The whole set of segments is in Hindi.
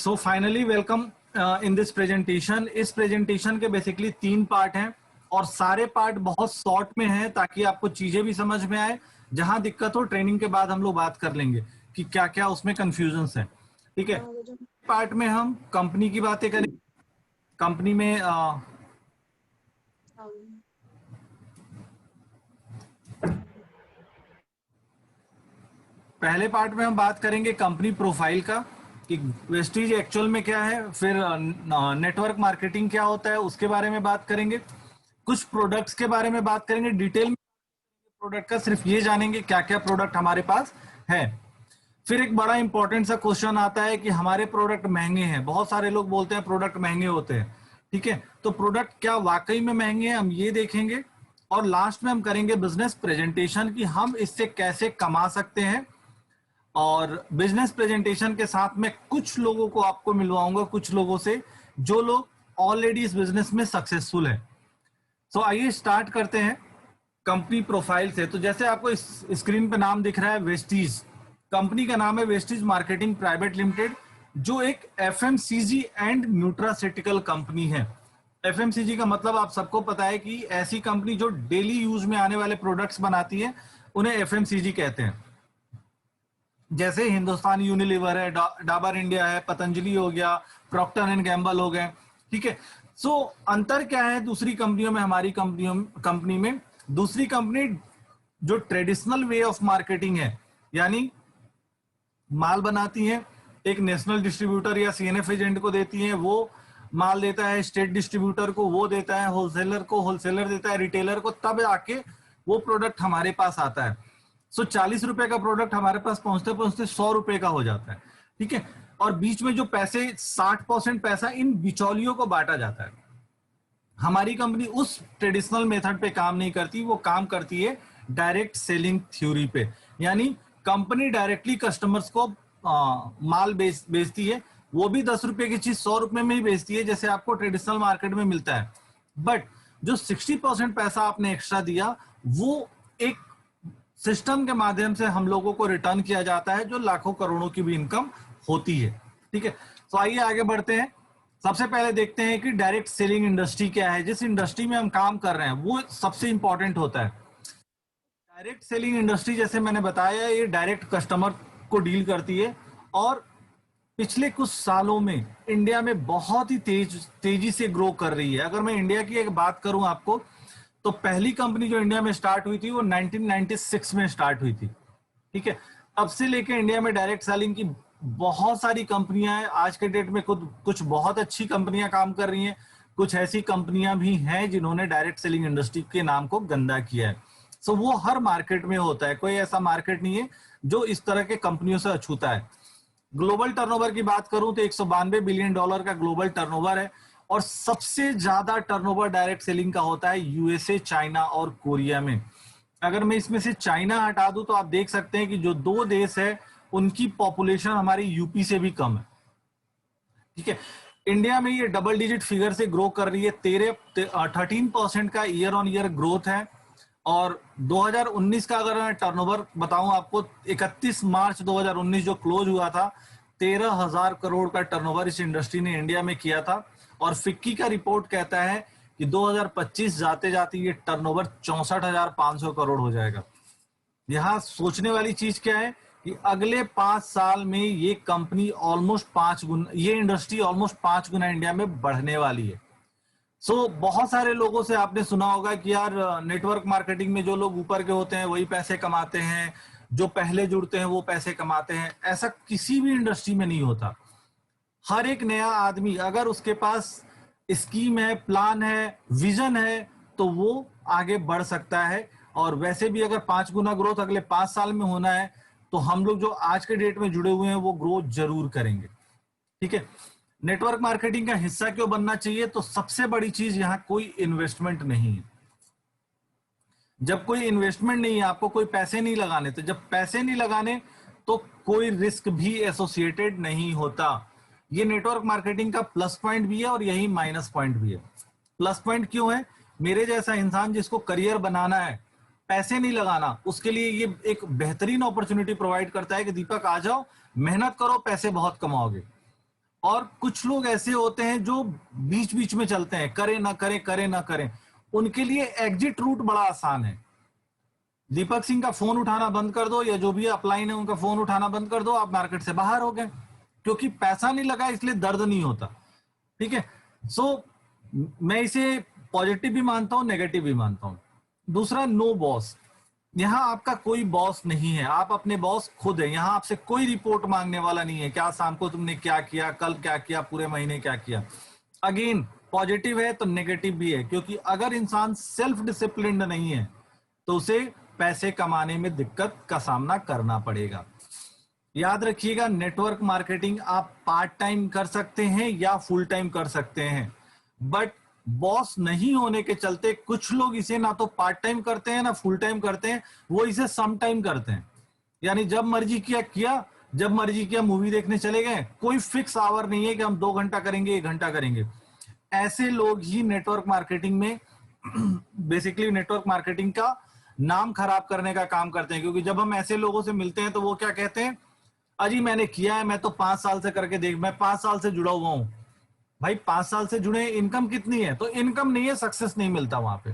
So finally welcome in this presentation. इस प्रेजेंटेशन के बेसिकली 3 पार्ट हैं और सारे पार्ट बहुत शॉर्ट में हैं ताकि आपको चीजें भी समझ में आए। जहां दिक्कत हो ट्रेनिंग के बाद हम लोग बात कर लेंगे कि क्या क्या उसमें कंफ्यूजन्स हैं। ठीक है, पार्ट में हम कंपनी की बातें करेंगे। कंपनी में पहले पार्ट में हम बात करेंगे कंपनी प्रोफाइल का कि वेस्टीज एक्चुअल में क्या है, फिर नेटवर्क मार्केटिंग क्या होता है उसके बारे में बात करेंगे, कुछ प्रोडक्ट्स के बारे में बात करेंगे डिटेल में। प्रोडक्ट का सिर्फ ये जानेंगे क्या क्या प्रोडक्ट हमारे पास है। फिर एक बड़ा इंपॉर्टेंट सा क्वेश्चन आता है कि हमारे प्रोडक्ट महंगे हैं। बहुत सारे लोग बोलते हैं प्रोडक्ट महंगे होते हैं। ठीक है, तो प्रोडक्ट क्या वाकई में महंगे हैं, हम ये देखेंगे। और लास्ट में हम करेंगे बिजनेस प्रेजेंटेशन कि हम इससे कैसे कमा सकते हैं। और बिजनेस प्रेजेंटेशन के साथ में कुछ लोगों को आपको मिलवाऊंगा, कुछ लोगों से जो लोग ऑलरेडी इस बिजनेस में सक्सेसफुल है। तो आइए स्टार्ट करते हैं कंपनी प्रोफाइल से। तो जैसे आपको इस स्क्रीन पे नाम दिख रहा है वेस्टीज, कंपनी का नाम है वेस्टीज मार्केटिंग प्राइवेट लिमिटेड, जो एक एफएमसीजी एंड न्यूट्रास्यूटिकल कंपनी है। एफएमसीजी का मतलब आप सबको पता है कि ऐसी कंपनी जो डेली यूज में आने वाले प्रोडक्ट्स बनाती है उन्हें एफएमसीजी कहते हैं। जैसे हिंदुस्तान यूनिलीवर है, डाबर इंडिया है, पतंजलि हो गया, प्रॉक्टर एंड गैम्बल हो गए। ठीक है, सो अंतर क्या है दूसरी कंपनियों में, हमारी कंपनी में? दूसरी कंपनी जो ट्रेडिशनल वे ऑफ मार्केटिंग है, यानी माल बनाती है, एक नेशनल डिस्ट्रीब्यूटर या सीएनएफ एजेंट को देती है, वो माल देता है स्टेट डिस्ट्रीब्यूटर को, वो देता है होलसेलर को, होलसेलर देता है रिटेलर को, तब आके वो प्रोडक्ट हमारे पास आता है। सो 40 रुपए का प्रोडक्ट हमारे पास पहुंचते पहुंचते 100 रुपए का हो जाता है। ठीक है, और बीच में जो पैसे 60% पैसा इन बिचौलियों को बांटा जाता है। हमारी कंपनी उस ट्रेडिशनल मेथड पे काम नहीं करती, वो काम करती है डायरेक्ट सेलिंग थ्योरी पे। यानी कंपनी डायरेक्टली कस्टमर्स को माल बेचती है, वो भी 10 रुपए की चीज 100 रुपए में ही बेचती है जैसे आपको ट्रेडिशनल मार्केट में मिलता है। बट जो 60% पैसा आपने एक्स्ट्रा दिया वो एक सिस्टम के माध्यम से हम लोगों को रिटर्न किया जाता है, जो लाखों करोड़ों की भी इनकम होती है। ठीक है, तो आइए आगे बढ़ते हैं। सबसे पहले देखते हैं कि डायरेक्ट सेलिंग इंडस्ट्री क्या है। जिस इंडस्ट्री में हम काम कर रहे हैं वो सबसे इंपॉर्टेंट होता है। डायरेक्ट सेलिंग इंडस्ट्री, जैसे मैंने बताया, ये डायरेक्ट कस्टमर को डील करती है और पिछले कुछ सालों में इंडिया में बहुत ही तेजी से ग्रो कर रही है। अगर मैं इंडिया की एक बात करूं आपको, तो पहली कंपनी जो इंडिया में स्टार्ट हुई थी वो 1996 में स्टार्ट हुई थी। ठीक है, तब से लेके इंडिया में डायरेक्ट सेलिंग की बहुत सारी कंपनियां हैं। आज के डेट में खुद कुछ बहुत अच्छी कंपनियां काम कर रही हैं, कुछ ऐसी कंपनियां भी हैं जिन्होंने डायरेक्ट सेलिंग इंडस्ट्री के नाम को गंदा किया है। सो वो हर मार्केट में होता है, कोई ऐसा मार्केट नहीं है जो इस तरह के कंपनियों से अछूता है। ग्लोबल टर्नओवर की बात करूं तो $192 बिलियन का ग्लोबल टर्नओवर है और सबसे ज्यादा टर्नओवर डायरेक्ट सेलिंग का होता है यूएसए, चाइना और कोरिया में। अगर मैं इसमें से चाइना हटा दूं तो आप देख सकते हैं कि जो 2 देश है उनकी पॉपुलेशन हमारी यूपी से भी कम है। ठीक है, इंडिया में ये डबल डिजिट फिगर से ग्रो कर रही है, 13% का ईयर ऑन ईयर ग्रोथ है। और 2019 का अगर मैं टर्नओवर बताऊं आपको, 31 मार्च 2019 जो क्लोज हुआ था, 13,000 करोड़ का टर्नओवर इस इंडस्ट्री ने इंडिया में किया था। और फिक्की का रिपोर्ट कहता है कि 2025 जाते जाते ये टर्नओवर 64,500 करोड़ हो जाएगा। यहां सोचने वाली चीज क्या है कि अगले 5 साल में ये कंपनी ऑलमोस्ट 5 गुना, ये इंडस्ट्री ऑलमोस्ट 5 गुना इंडिया में बढ़ने वाली है। सो बहुत सारे लोगों से आपने सुना होगा कि यार नेटवर्क मार्केटिंग में जो लोग ऊपर के होते हैं वही पैसे कमाते हैं, जो पहले जुड़ते हैं वो पैसे कमाते हैं। ऐसा किसी भी इंडस्ट्री में नहीं होता। हर एक नया आदमी अगर उसके पास स्कीम है, प्लान है, विजन है, तो वो आगे बढ़ सकता है। और वैसे भी अगर 5 गुना ग्रोथ अगले 5 साल में होना है तो हम लोग जो आज के डेट में जुड़े हुए हैं वो ग्रोथ जरूर करेंगे। ठीक है, नेटवर्क मार्केटिंग का हिस्सा क्यों बनना चाहिए? तो सबसे बड़ी चीज यहां कोई इन्वेस्टमेंट नहीं है। जब कोई इन्वेस्टमेंट नहीं है, आपको कोई पैसे नहीं लगाने, तो जब पैसे नहीं लगाने तो कोई रिस्क भी एसोसिएटेड नहीं होता। ये नेटवर्क मार्केटिंग का प्लस पॉइंट भी है और यही माइनस पॉइंट भी है। प्लस पॉइंट क्यों है? मेरे जैसा इंसान जिसको करियर बनाना है, पैसे नहीं लगाना, उसके लिए ये एक बेहतरीन अपॉर्चुनिटी प्रोवाइड करता है कि दीपक आ जाओ, मेहनत करो, पैसे बहुत कमाओगे। और कुछ लोग ऐसे होते हैं जो बीच बीच में चलते हैं, करें ना करें, करें ना करें। उनके लिए एग्जिट रूट बड़ा आसान है। दीपक सिंह का फोन उठाना बंद कर दो, या जो भी अपलाइन है उनका फोन उठाना बंद कर दो, आप मार्केट से बाहर हो गए, क्योंकि पैसा नहीं लगा इसलिए दर्द नहीं होता। ठीक है, सो मैं इसे पॉजिटिव भी मानता हूं, नेगेटिव भी मानता हूं। दूसरा, नो बॉस। यहाँ आपका कोई बॉस नहीं है, आप अपने बॉस खुद है। यहाँ आपसे कोई रिपोर्ट मांगने वाला नहीं है, क्या शाम को तुमने क्या किया, कल क्या किया, पूरे महीने क्या किया। अगेन पॉजिटिव है तो नेगेटिव भी है, क्योंकि अगर इंसान सेल्फ डिसिप्लिन्ड नहीं है तो उसे पैसे कमाने में दिक्कत का सामना करना पड़ेगा। याद रखिएगा, नेटवर्क मार्केटिंग आप पार्ट टाइम कर सकते हैं या फुल टाइम कर सकते हैं, बट बॉस नहीं होने के चलते कुछ लोग इसे ना तो पार्ट टाइम करते हैं ना फुल टाइम करते हैं, वो इसे सम टाइम करते हैं। यानी जब मर्जी किया किया, जब मर्जी किया मूवी देखने चले गए, कोई फिक्स आवर नहीं है कि हम 2 घंटा करेंगे, 1 घंटा करेंगे। ऐसे लोग ही नेटवर्क मार्केटिंग में बेसिकली नेटवर्क मार्केटिंग का नाम खराब करने का काम करते हैं, क्योंकि जब हम ऐसे लोगों से मिलते हैं तो वो क्या कहते हैं, अजी मैंने किया है, मैं तो 5 साल से करके देख, मैं 5 साल से जुड़ा हुआ हूं। भाई 5 साल से जुड़े, इनकम कितनी है? तो इनकम नहीं है, सक्सेस नहीं मिलता वहां पे।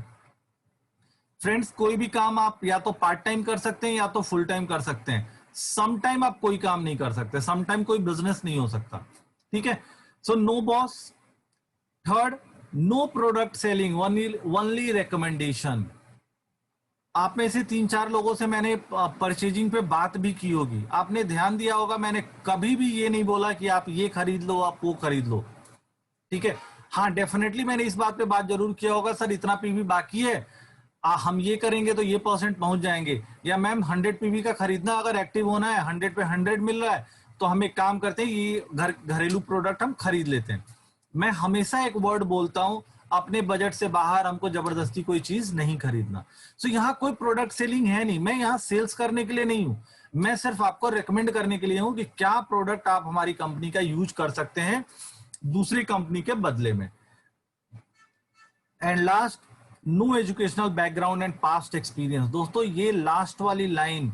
फ्रेंड्स, कोई भी काम आप या तो पार्ट टाइम कर सकते हैं या तो फुल टाइम कर सकते हैं। सम टाइम आप कोई काम नहीं कर सकते, सम टाइम कोई बिजनेस नहीं हो सकता। ठीक है, so no boss. Third, no product selling, only recommendation. आप में से 3-4 लोगों से मैंने परचेजिंग पे बात भी की होगी, आपने ध्यान दिया होगा, मैंने कभी भी ये नहीं बोला कि आप ये खरीद लो, आप वो खरीद लो। ठीक है, हाँ डेफिनेटली मैंने इस बात पे बात जरूर किया होगा, सर इतना पीवी बाकी है, हम ये करेंगे तो ये परसेंट पहुंच जाएंगे, या मैम 100 पीवी का खरीदना, अगर एक्टिव होना है 100 पे 100 मिल रहा है तो हम एक काम करते हैं, ये घरेलू प्रोडक्ट हम खरीद लेते हैं। मैं हमेशा एक वर्ड बोलता हूं, अपने बजट से बाहर हमको जबरदस्ती कोई चीज नहीं खरीदना। सो यहाँ कोई प्रोडक्ट सेलिंग है नहीं, मैं यहाँ सेल्स करने के लिए नहीं हूं, मैं सिर्फ आपको रिकमेंड करने के लिए हूं कि क्या प्रोडक्ट आप हमारी कंपनी का यूज कर सकते हैं दूसरी कंपनी के बदले में। And last, no educational background and past experience. दोस्तों ये लास्ट वाली लाइन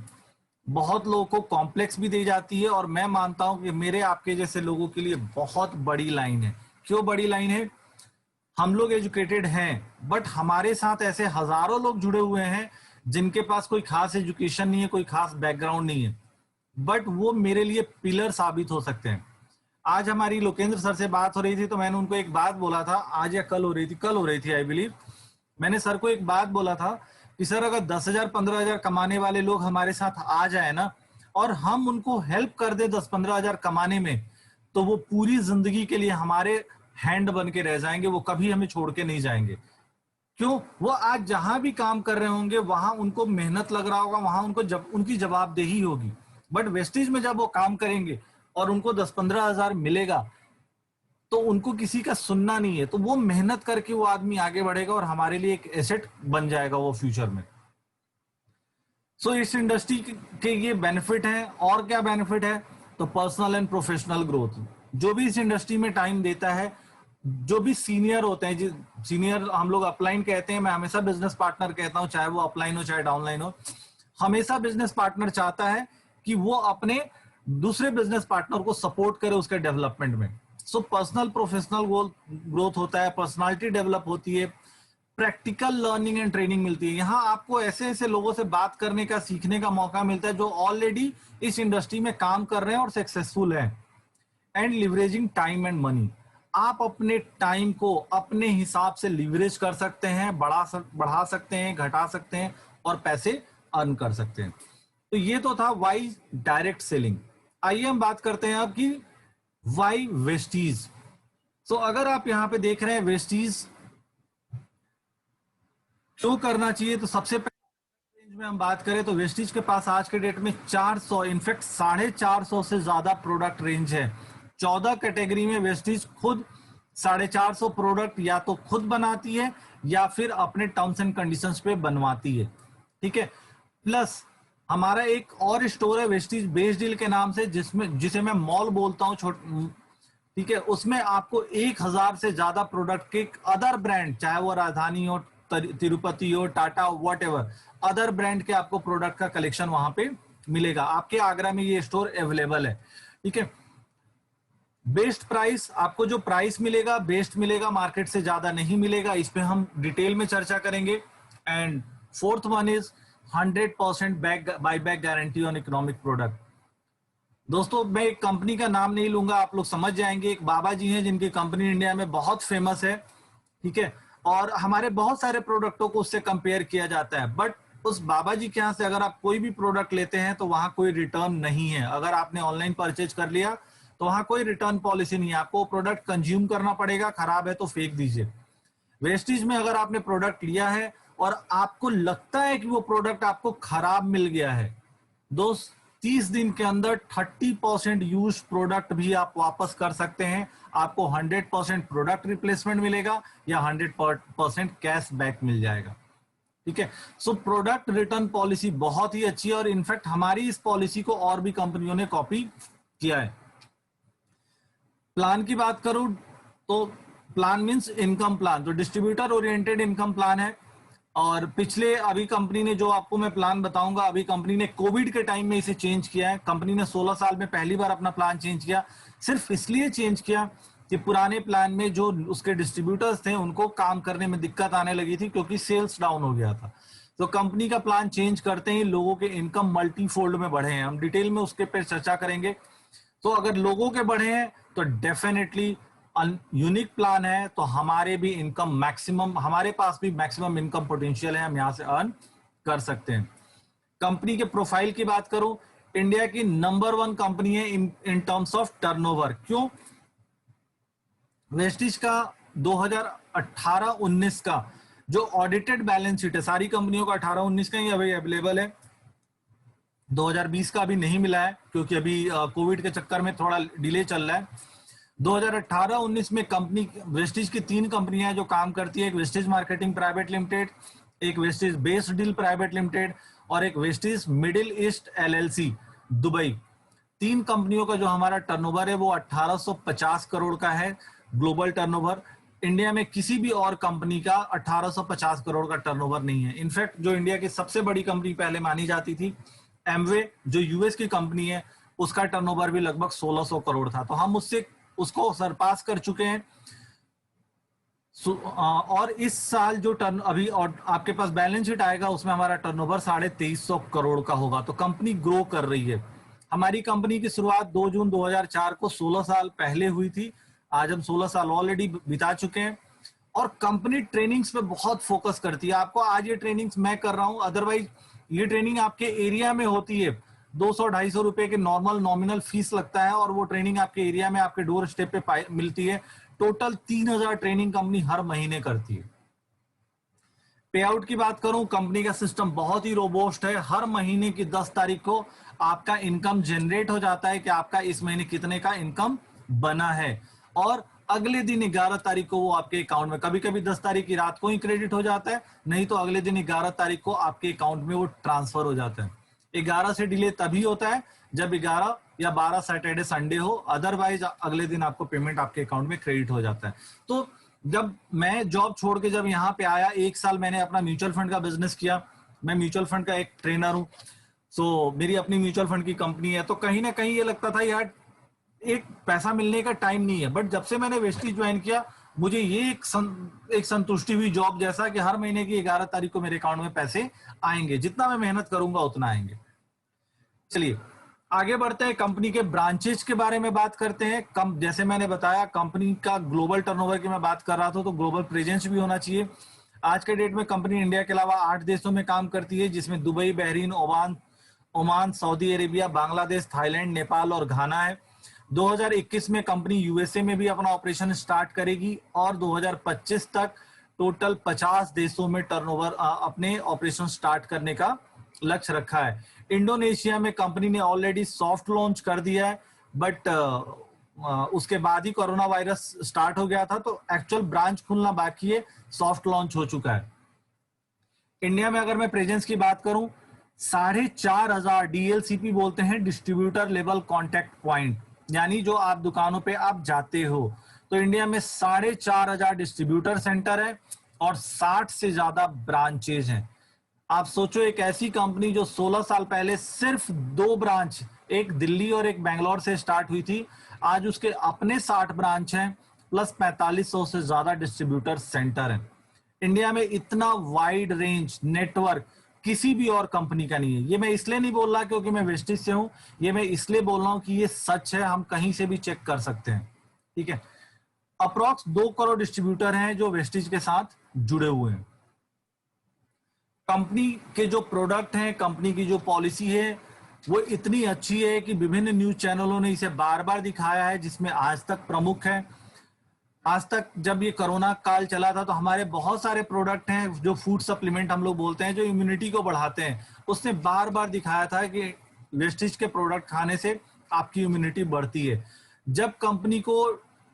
बहुत लोगों को कॉम्प्लेक्स भी दी जाती है, और मैं मानता हूं कि मेरे आपके जैसे लोगों के लिए बहुत बड़ी लाइन है। क्यों बड़ी लाइन है? हम लोग एजुकेटेड हैं, बट हमारे साथ ऐसे हजारों लोग जुड़े हुए हैं जिनके पास कोई खास एजुकेशन नहीं है, कोई खास बैकग्राउंड नहीं है, बट वो मेरे लिए पिलर साबित हो सकते हैं। आज हमारी लोकेंद्र सर से बात हो रही थी तो मैंने उनको एक बात बोला था, आज या कल हो रही थी आई बिलीव। मैंने सर को एक बात बोला था कि सर अगर 10,000 15,000 कमाने वाले लोग हमारे साथ आ जाए ना, और हम उनको हेल्प कर दे 10-15,000 कमाने में, तो वो पूरी जिंदगी के लिए हमारे हैंड बन के रह जाएंगे, वो कभी हमें छोड़ के नहीं जाएंगे। क्यों? वो आज जहां भी काम कर रहे होंगे वहां उनको मेहनत लग रहा होगा, वहां उनको उनकी जवाबदेही होगी, बट वेस्टेज में जब वो काम करेंगे और उनको 10-15,000 मिलेगा तो उनको किसी का सुनना नहीं है, तो वो मेहनत करके वो आदमी आगे बढ़ेगा और हमारे लिए एक एसेट बन जाएगा वो फ्यूचर में। सो इस इंडस्ट्री के ये बेनिफिट है। और क्या बेनिफिट है? तो पर्सनल एंड प्रोफेशनल ग्रोथ। जो भी इस इंडस्ट्री में टाइम देता है, जो भी सीनियर होते हैं, सीनियर हम लोग अपलाइन कहते हैं, मैं हमेशा बिजनेस पार्टनर कहता हूं, चाहे वो अपलाइन हो चाहे डाउनलाइन हो, हमेशा बिजनेस पार्टनर चाहता है कि वो अपने दूसरे बिजनेस पार्टनर को सपोर्ट करे उसके डेवलपमेंट में। सो पर्सनल प्रोफेशनल ग्रोथ होता है, पर्सनालिटी डेवलप होती है, प्रैक्टिकल लर्निंग एंड ट्रेनिंग मिलती है। यहाँ आपको ऐसे ऐसे लोगों से बात करने का, सीखने का मौका मिलता है जो ऑलरेडी इस इंडस्ट्री में काम कर रहे हैं और सक्सेसफुल हैं। And leveraging time and money. आप अपने टाइम को अपने हिसाब से लिवरेज कर सकते हैं, बढ़ा सकते हैं, घटा सकते हैं और पैसे अर्न कर सकते हैं। तो ये तो था वाई डायरेक्ट सेलिंग। आइए हम बात करते हैं अब कि वाई वेस्टीज। सो अगर आप यहां पे देख रहे हैं वेस्टीज शो करना चाहिए, तो सबसे पहले रेंज में हम बात करें तो वेस्टीज के पास आज के डेट में 400, इनफैक्ट 450 से ज्यादा प्रोडक्ट रेंज है। 14 कैटेगरी में वेस्टीज खुद 450 प्रोडक्ट या तो खुद बनाती है या फिर अपने टर्म्स एंड कंडीशंस पे बनवाती है। ठीक है, प्लस हमारा एक और स्टोर है वेस्टीज बेस डील के नाम से, जिसे मैं मॉल बोलता हूँ। ठीक है, उसमें आपको 1000 से ज्यादा प्रोडक्ट के अदर ब्रांड, चाहे वो राजधानी हो, तिरुपति हो, Tata, what ever other brand के आपको प्रोडक्ट का कलेक्शन वहां पे मिलेगा। आपके आगरा में ये स्टोर अवेलेबल है। ठीक है, बेस्ट प्राइस, आपको जो प्राइस मिलेगा बेस्ट मिलेगा, मार्केट से ज्यादा नहीं मिलेगा, इस पे हम डिटेल में चर्चा करेंगे। And fourth one is 100% back buy back guarantee on economic product. दोस्तों मैं एक कंपनी का नाम नहीं लूंगा, आप लोग समझ जाएंगे। एक बाबा जी हैं जिनकी कंपनी इंडिया में बहुत फेमस है, ठीक है, और हमारे बहुत सारे प्रोडक्टों को उससे कंपेयर किया जाता है। बट उस बाबा जी के यहाँ से अगर आप कोई भी प्रोडक्ट लेते हैं तो वहां कोई रिटर्न नहीं है। अगर आपने ऑनलाइन परचेज कर लिया तो वहां कोई रिटर्न पॉलिसी नहीं है, आपको प्रोडक्ट कंज्यूम करना पड़ेगा, खराब है तो फेंक दीजिए। वेस्टेज में अगर आपने प्रोडक्ट लिया है और आपको लगता है कि वो प्रोडक्ट आपको खराब मिल गया है, दोस्त 30 दिन के अंदर 30% यूज प्रोडक्ट भी आप वापस कर सकते हैं। आपको 100% प्रोडक्ट रिप्लेसमेंट मिलेगा या 100% कैश बैक मिल जाएगा, ठीक है। सो प्रोडक्ट रिटर्न पॉलिसी बहुत ही अच्छी है और इनफैक्ट हमारी इस पॉलिसी को और भी कंपनियों ने कॉपी किया है। प्लान की बात करूं तो प्लान मींस इनकम प्लान, तो डिस्ट्रीब्यूटर ओरिएंटेड इनकम प्लान है। और पिछले अभी कंपनी ने जो आपको मैं प्लान बताऊंगा, अभी कंपनी ने कोविड के टाइम में इसे चेंज किया है। कंपनी ने 16 साल में पहली बार अपना प्लान चेंज किया, सिर्फ इसलिए चेंज किया कि पुराने प्लान में जो उसके डिस्ट्रीब्यूटर्स थे उनको काम करने में दिक्कत आने लगी थी क्योंकि सेल्स डाउन हो गया था। तो कंपनी का प्लान चेंज करते ही लोगों के इनकम मल्टीफोल्ड में बढ़े हैं। हम डिटेल में उसके पर चर्चा करेंगे। तो अगर लोगों के बढ़े हैं तो डेफिनेटली यूनिक प्लान है, तो हमारे भी इनकम मैक्सिमम, हमारे पास भी मैक्सिमम इनकम पोटेंशियल है, हम यहां से अर्न कर सकते हैं। कंपनी के प्रोफाइल की बात करूं, इंडिया की नंबर 1 कंपनी है इन टर्म्स ऑफ टर्नओवर। क्यों? वेस्टिज का 2018-19 का जो ऑडिटेड बैलेंस शीट है, सारी कंपनियों का 18-19 का ही अभी अवेलेबल है, 2020 का अभी नहीं मिला है क्योंकि अभी कोविड के चक्कर में थोड़ा डिले चल रहा है। 2018-19 में कंपनी वेस्टिज की 3 कंपनियां जो काम करती है, एक वेस्टिज मार्केटिंग प्राइवेट लिमिटेड, एक Vestige based deal private limited और एक Vestige middle east LLC Dubai. 3 कंपनियों का जो हमारा टर्नओवर है वो 1850 करोड़ का है ग्लोबल टर्नओवर। इंडिया में किसी भी और कंपनी का 1850 करोड़ का टर्नओवर नहीं है। इनफैक्ट जो इंडिया की सबसे बड़ी कंपनी पहले मानी जाती थी एमवे, जो यूएस की कंपनी है, उसका टर्नओवर भी लगभग 1600 करोड़ था। तो हम उसको सरपास कर चुके हैं। और इस साल जो टर्न अभी और आपके पास बैलेंस शीट आएगा उसमें हमारा टर्नओवर 2350 करोड़ का होगा। तो कंपनी ग्रो कर रही है। हमारी कंपनी की शुरुआत 2 जून 2004 को 16 साल पहले हुई थी। आज हम 16 साल ऑलरेडी बिता चुके हैं और कंपनी ट्रेनिंग्स पे बहुत फोकस करती है। आपको आज ये ट्रेनिंग्स मैं कर रहा हूं, अदरवाइज ये ट्रेनिंग आपके एरिया में होती है, 200-250 रुपए के नॉर्मल नॉमिनल फीस लगता है और वो ट्रेनिंग आपके एरिया में आपके डोर स्टेप पे मिलती है। टोटल 3000 ट्रेनिंग कंपनी हर महीने करती है। पे आउट की बात करूं, कंपनी का सिस्टम बहुत ही रोबोस्ट है। हर महीने की 10 तारीख को आपका इनकम जनरेट हो जाता है कि आपका इस महीने कितने का इनकम बना है और अगले दिन 11 तारीख को वो आपके अकाउंट में, कभी कभी 10 तारीख की रात को ही क्रेडिट हो जाता है, नहीं तो अगले दिन 11 तारीख को आपके अकाउंट में वो ट्रांसफर हो जाता है। 11 से डिले तभी होता है जब 11 या 12 सैटरडे संडे हो, अदरवाइज अगले दिन आपको पेमेंट आपके अकाउंट में क्रेडिट हो जाता है। तो जब मैं जॉब छोड़ के जब यहाँ पे आया, 1 साल मैंने अपना म्यूचुअल फंड का बिजनेस किया। मैं म्यूचुअल फंड का एक ट्रेनर हूँ, सो मेरी अपनी म्यूचुअल फंड की कंपनी है। तो कहीं ना कहीं ये लगता था यार एक पैसा मिलने का टाइम नहीं है। बट जब से मैंने वेस्टिज ज्वाइन किया, मुझे ये एक संतुष्टि हुई जॉब जैसा कि हर महीने की 11 तारीख को मेरे अकाउंट में पैसे आएंगे, जितना मैं मेहनत करूंगा उतना आएंगे। चलिए आगे बढ़ते हैं, कंपनी के ब्रांचेज के बारे में बात करते हैं। जैसे मैंने बताया कंपनी का ग्लोबल टर्नओवर की मैं बात कर रहा था, तो ग्लोबल प्रेजेंस भी होना चाहिए। आज के डेट में कंपनी इंडिया के अलावा 8 देशों में काम करती है, जिसमें Dubai, Bahrain, Oman, Saudi Arabia, Bangladesh, Thailand, Nepal और घाना है। 2021 में कंपनी यूएसए में भी अपना ऑपरेशन स्टार्ट करेगी और 2025 तक टोटल 50 देशों में टर्नओवर अपने ऑपरेशन स्टार्ट करने का लक्ष्य रखा है। इंडोनेशिया में कंपनी ने ऑलरेडी सॉफ्ट लॉन्च कर दिया है, बट उसके बाद ही कोरोना वायरस स्टार्ट हो गया था, तो एक्चुअल ब्रांच खुलना बाकी है, सॉफ्ट लॉन्च हो चुका है। इंडिया में अगर मैं प्रेजेंस की बात करूं, 4500 डीएलसीपी बोलते हैं, डिस्ट्रीब्यूटर लेवल कॉन्टेक्ट पॉइंट, यानी जो आप दुकानों पे आप जाते हो। तो इंडिया में 4500 डिस्ट्रीब्यूटर सेंटर है और 60 से ज्यादा ब्रांचेज हैं। आप सोचो एक ऐसी कंपनी जो 16 साल पहले सिर्फ 2 ब्रांच एक दिल्ली और एक बैंगलोर से स्टार्ट हुई थी, आज उसके अपने 60 ब्रांच हैं, प्लस 4500 से ज्यादा डिस्ट्रीब्यूटर सेंटर हैं। इंडिया में इतना वाइड रेंज नेटवर्क किसी भी और कंपनी का नहीं है। ये मैं इसलिए नहीं बोल रहा क्योंकि मैं वेस्टिज से हूं, ये मैं इसलिए बोल रहा हूं कि ये सच है, हम कहीं से भी चेक कर सकते हैं। ठीक है, अप्रॉक्स 2 करोड़ डिस्ट्रीब्यूटर हैं जो वेस्टिज के साथ जुड़े हुए हैं। कंपनी के जो प्रोडक्ट हैं, कंपनी की जो पॉलिसी है वो इतनी अच्छी है कि विभिन्न न्यूज चैनलों ने इसे बार बार दिखाया है, जिसमें आज तक प्रमुख है। आज तक जब ये कोरोना काल चला था तो हमारे बहुत सारे प्रोडक्ट हैं जो फूड सप्लीमेंट हम लोग बोलते हैं, जो इम्यूनिटी को बढ़ाते हैं, उसने बार बार दिखाया था कि वेस्टिज के प्रोडक्ट खाने से आपकी इम्यूनिटी बढ़ती है। जब कंपनी को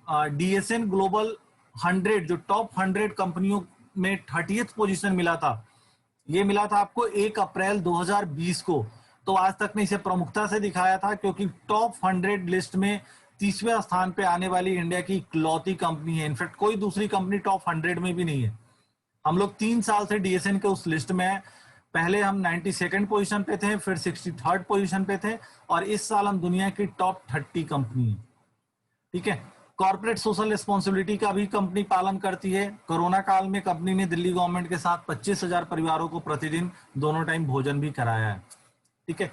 डीएसएन ग्लोबल 100 जो टॉप 100 कंपनियों में 30th पोजीशन मिला था, ये मिला था आपको 1 अप्रैल 2020 को, तो आज तक ने इसे प्रमुखता से दिखाया था क्योंकि टॉप 100 लिस्ट में 30वें स्थान पे आने वाली इंडिया की इकलौती कंपनी है। इनफैक्ट कोई दूसरी कंपनी टॉप 100 में भी नहीं है। हम लोग 3 साल से डीएसएन के उस लिस्ट में है। पहले हम 92nd पोजीशन पे थे, फिर 63rd पोजीशन पे थे, और इस साल हम दुनिया की टॉप 30 कंपनी है। ठीक है, कॉर्पोरेट सोशल रिस्पॉन्सिबिलिटी का भी कंपनी पालन करती है। कोरोना काल में कंपनी ने दिल्ली गवर्नमेंट के साथ 25,000 परिवारों को प्रतिदिन दोनों टाइम भोजन भी कराया है। ठीक है,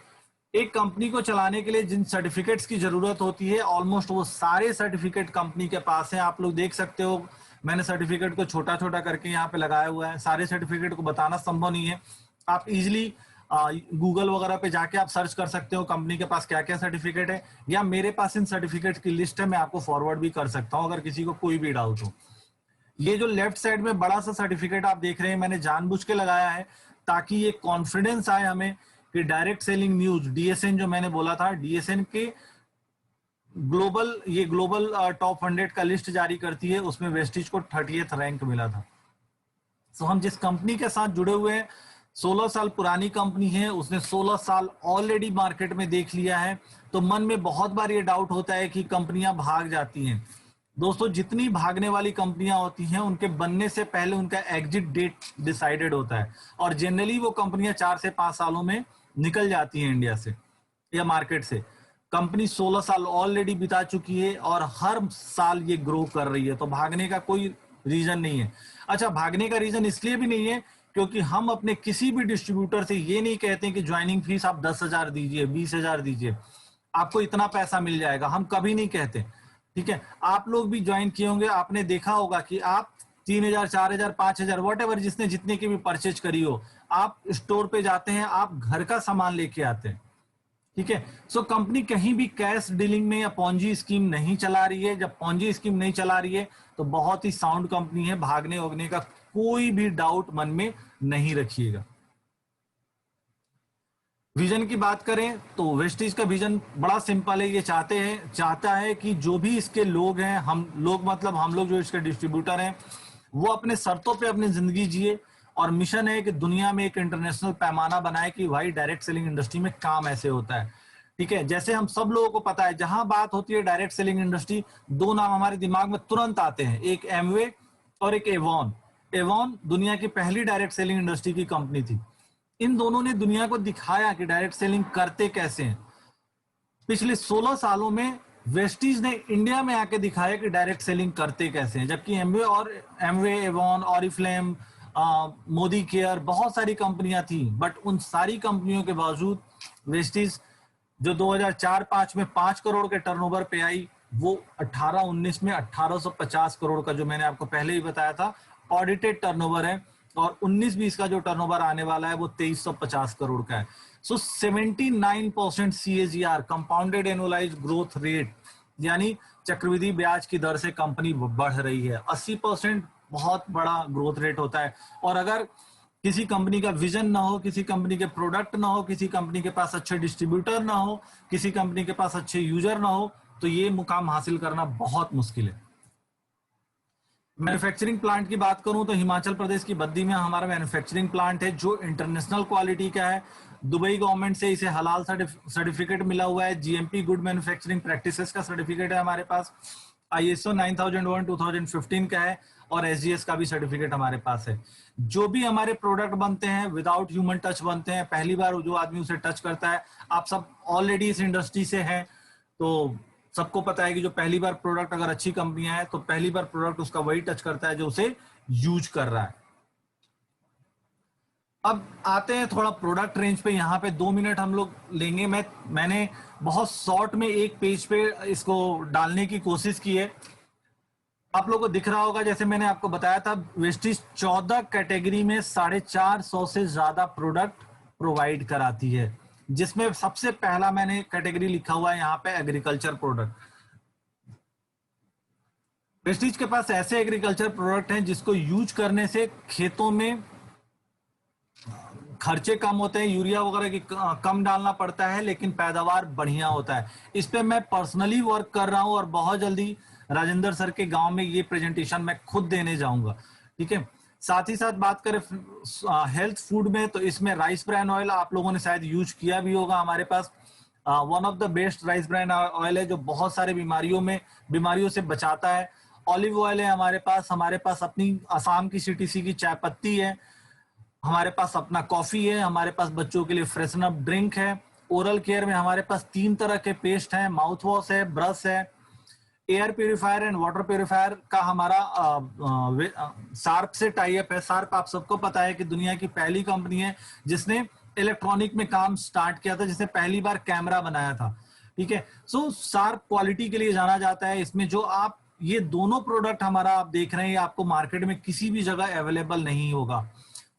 एक कंपनी को चलाने के लिए जिन सर्टिफिकेट्स की जरूरत होती है, ऑलमोस्ट वो सारे सर्टिफिकेट कंपनी के पास है। आप लोग देख सकते हो, मैंने सर्टिफिकेट को छोटा छोटा करके यहाँ पे लगाया हुआ है। सारे सर्टिफिकेट को बताना संभव नहीं है। आप इजिली गूगल वगैरह पे जाके आप सर्च कर सकते हो कंपनी के पास क्या क्या सर्टिफिकेट है, या मेरे पास इन सर्टिफिकेट की लिस्ट है, मैं आपको फॉरवर्ड भी कर सकता हूँ अगर किसी को कोई भी डाउट हो। ये जो लेफ्ट साइड में बड़ा सा सर्टिफिकेट आप देख रहे हैं, मैंने जानबूझ के लगाया है ताकि ये कॉन्फिडेंस आए हमें कि डायरेक्ट सेलिंग न्यूज डीएसएन जो मैंने बोला था, डीएसएन के ग्लोबल टॉप 100 का लिस्ट जारी करती है, उसमें वेस्टिज को 30th रैंक मिला था। तो हम जिस कंपनी के साथ जुड़े हुए हैं, 16 साल पुरानी कंपनी है, उसने 16 साल ऑलरेडी मार्केट में देख लिया है। तो मन में बहुत बार ये डाउट होता है कि कंपनियां भाग जाती हैं। दोस्तों, जितनी भागने वाली कंपनियां होती हैं, उनके बनने से पहले उनका एग्जिट डेट डिसाइडेड होता है, और जनरली वो कंपनियां 4 से 5 सालों में निकल जाती हैं इंडिया से या मार्केट से। कंपनी 16 साल ऑलरेडी बिता चुकी है और हर साल ये ग्रो कर रही है, तो भागने का कोई रीजन नहीं है। अच्छा, भागने का रीजन इसलिए भी नहीं है क्योंकि हम अपने किसी भी डिस्ट्रीब्यूटर से ये नहीं कहते कि ज्वाइनिंग फीस आप 10,000 दीजिए, 20,000 दीजिए, आपको इतना पैसा मिल जाएगा, हम कभी नहीं कहते। ठीक है, आप लोग भी ज्वाइन किए होंगे, आपने देखा होगा कि आप 3,000, 4,000, 5,000 वॉट एवर जिसने जितने की भी परचेज करी हो, आप स्टोर पे जाते हैं, आप घर का सामान लेके आते हैं। ठीक है, सो कंपनी कहीं भी कैश डीलिंग में या पॉन्जी स्कीम नहीं चला रही है। जब पॉन्जी स्कीम नहीं चला रही है तो बहुत ही साउंड कंपनी है, भागने वगने का कोई भी डाउट मन में नहीं रखिएगा। विजन की बात करें तो वेस्टिज का विजन बड़ा सिंपल है। ये चाहता है कि जो भी इसके लोग हैं, हम लोग मतलब हम लोग जो इसके डिस्ट्रीब्यूटर हैं, वो अपने शर्तों पे अपनी जिंदगी जिए, और मिशन है कि दुनिया में एक इंटरनेशनल पैमाना बनाए कि भाई डायरेक्ट सेलिंग इंडस्ट्री में काम ऐसे होता है। ठीक है, जैसे हम सब लोगों को पता है, जहां बात होती है डायरेक्ट सेलिंग इंडस्ट्री, 2 नाम हमारे दिमाग में तुरंत आते हैं, एक एमवे और एक एवॉन। एवॉन दुनिया की पहली डायरेक्ट सेलिंग इंडस्ट्री की कंपनी थी। इन दोनों ने दुनिया को दिखाया कि डायरेक्ट सेलिंग करते कैसे हैं। पिछले 16 सालों में वेस्टिज ने इंडिया में आके दिखाया कि डायरेक्ट सेलिंग करते कैसे हैं, जबकि Amway, Avon, Oriflame, Modi care, बहुत सारी कंपनियां थी, बट उन सारी कंपनियों के बावजूद वेस्टिज जो 2004-5 में 5 करोड़ के टर्नओवर पे आई, वो 18-19 में 1850 करोड़ का, जो मैंने आपको पहले ही बताया था, ऑडिटेड टर्नओवर है, और 19-20 का जो टर्नओवर आने वाला है वो 2350 करोड़ का है। सो 79% CAGR, compounded annualised growth rate, यानी चक्रवृद्धि ब्याज की दर से कंपनी बढ़ रही है। 80% बहुत बड़ा ग्रोथ रेट होता है। और अगर किसी कंपनी का विजन ना हो, किसी कंपनी के प्रोडक्ट ना हो, किसी कंपनी के पास अच्छे डिस्ट्रीब्यूटर ना हो, किसी कंपनी के पास अच्छे यूजर ना हो, तो ये मुकाम हासिल करना बहुत मुश्किल है। मैन्युफैक्चरिंग प्लांट की बात करूं तो हिमाचल प्रदेश की बद्दी में हमारा मैन्युफैक्चरिंग प्लांट है, जो इंटरनेशनल क्वालिटी का है। दुबई गवर्नमेंट से इसे हलाल सर्टिफिकेट मिला हुआ है, जीएमपी गुड मैन्युफैक्चरिंग प्रैक्टिसेस का सर्टिफिकेट है हमारे पास। ISO 9001 2015 का है और SGS का भी सर्टिफिकेट हमारे पास है। जो भी हमारे प्रोडक्ट बनते हैं विदाउट ह्यूमन टच बनते हैं, पहली बार जो आदमी उसे टच करता है, आप सब ऑलरेडी इस इंडस्ट्री से हैं तो सबको पता है कि जो पहली बार प्रोडक्ट अगर अच्छी कंपनियां है तो पहली बार प्रोडक्ट उसका वही टच करता है जो उसे यूज कर रहा है। अब आते हैं थोड़ा प्रोडक्ट रेंज पे। यहाँ पे 2 मिनट हम लोग लेंगे। मैंने बहुत शॉर्ट में एक पेज पे इसको डालने की कोशिश की है। आप लोगों को दिख रहा होगा, जैसे मैंने आपको बताया था, वेस्टीज 14 कैटेगरी में 450 से ज्यादा प्रोडक्ट प्रोवाइड कराती है, जिसमें सबसे पहला मैंने कैटेगरी लिखा हुआ है यहाँ पे एग्रीकल्चर प्रोडक्ट। वेस्टीज के पास ऐसे एग्रीकल्चर प्रोडक्ट हैं जिसको यूज करने से खेतों में खर्चे कम होते हैं, यूरिया वगैरह की कम डालना पड़ता है, लेकिन पैदावार बढ़िया होता है। इस पे मैं पर्सनली वर्क कर रहा हूं और बहुत जल्दी राजेंद्र सर के गांव में ये प्रेजेंटेशन मैं खुद देने जाऊंगा। ठीक है। साथ ही साथ बात करें हेल्थ फूड में, तो इसमें राइस ब्रान ऑयल आप लोगों ने शायद यूज किया भी होगा। हमारे पास one of the best rice bran oil है जो बहुत सारे बीमारियों से बचाता है। ऑलिव ऑयल है हमारे पास अपनी असम की CTC की चाय पत्ती है, हमारे पास अपना कॉफी है, हमारे पास बच्चों के लिए फ्रेशन अप ड्रिंक है। ओरल केयर में हमारे पास 3 तरह के पेस्ट हैं, माउथ वॉश है, ब्रश है, air purifier and water purifier का हमारा सार्प से टाई अप है। सार्प आप सबको पता है कि दुनिया की पहली कंपनी है जिसने इलेक्ट्रॉनिक में काम स्टार्ट किया था, जिसने पहली बार कैमरा बनाया था। ठीक है। सो सार्प क्वालिटी के लिए जाना जाता है। इसमें जो आप ये दोनों प्रोडक्ट हमारा आप देख रहे हैं, आपको मार्केट में किसी भी जगह अवेलेबल नहीं होगा।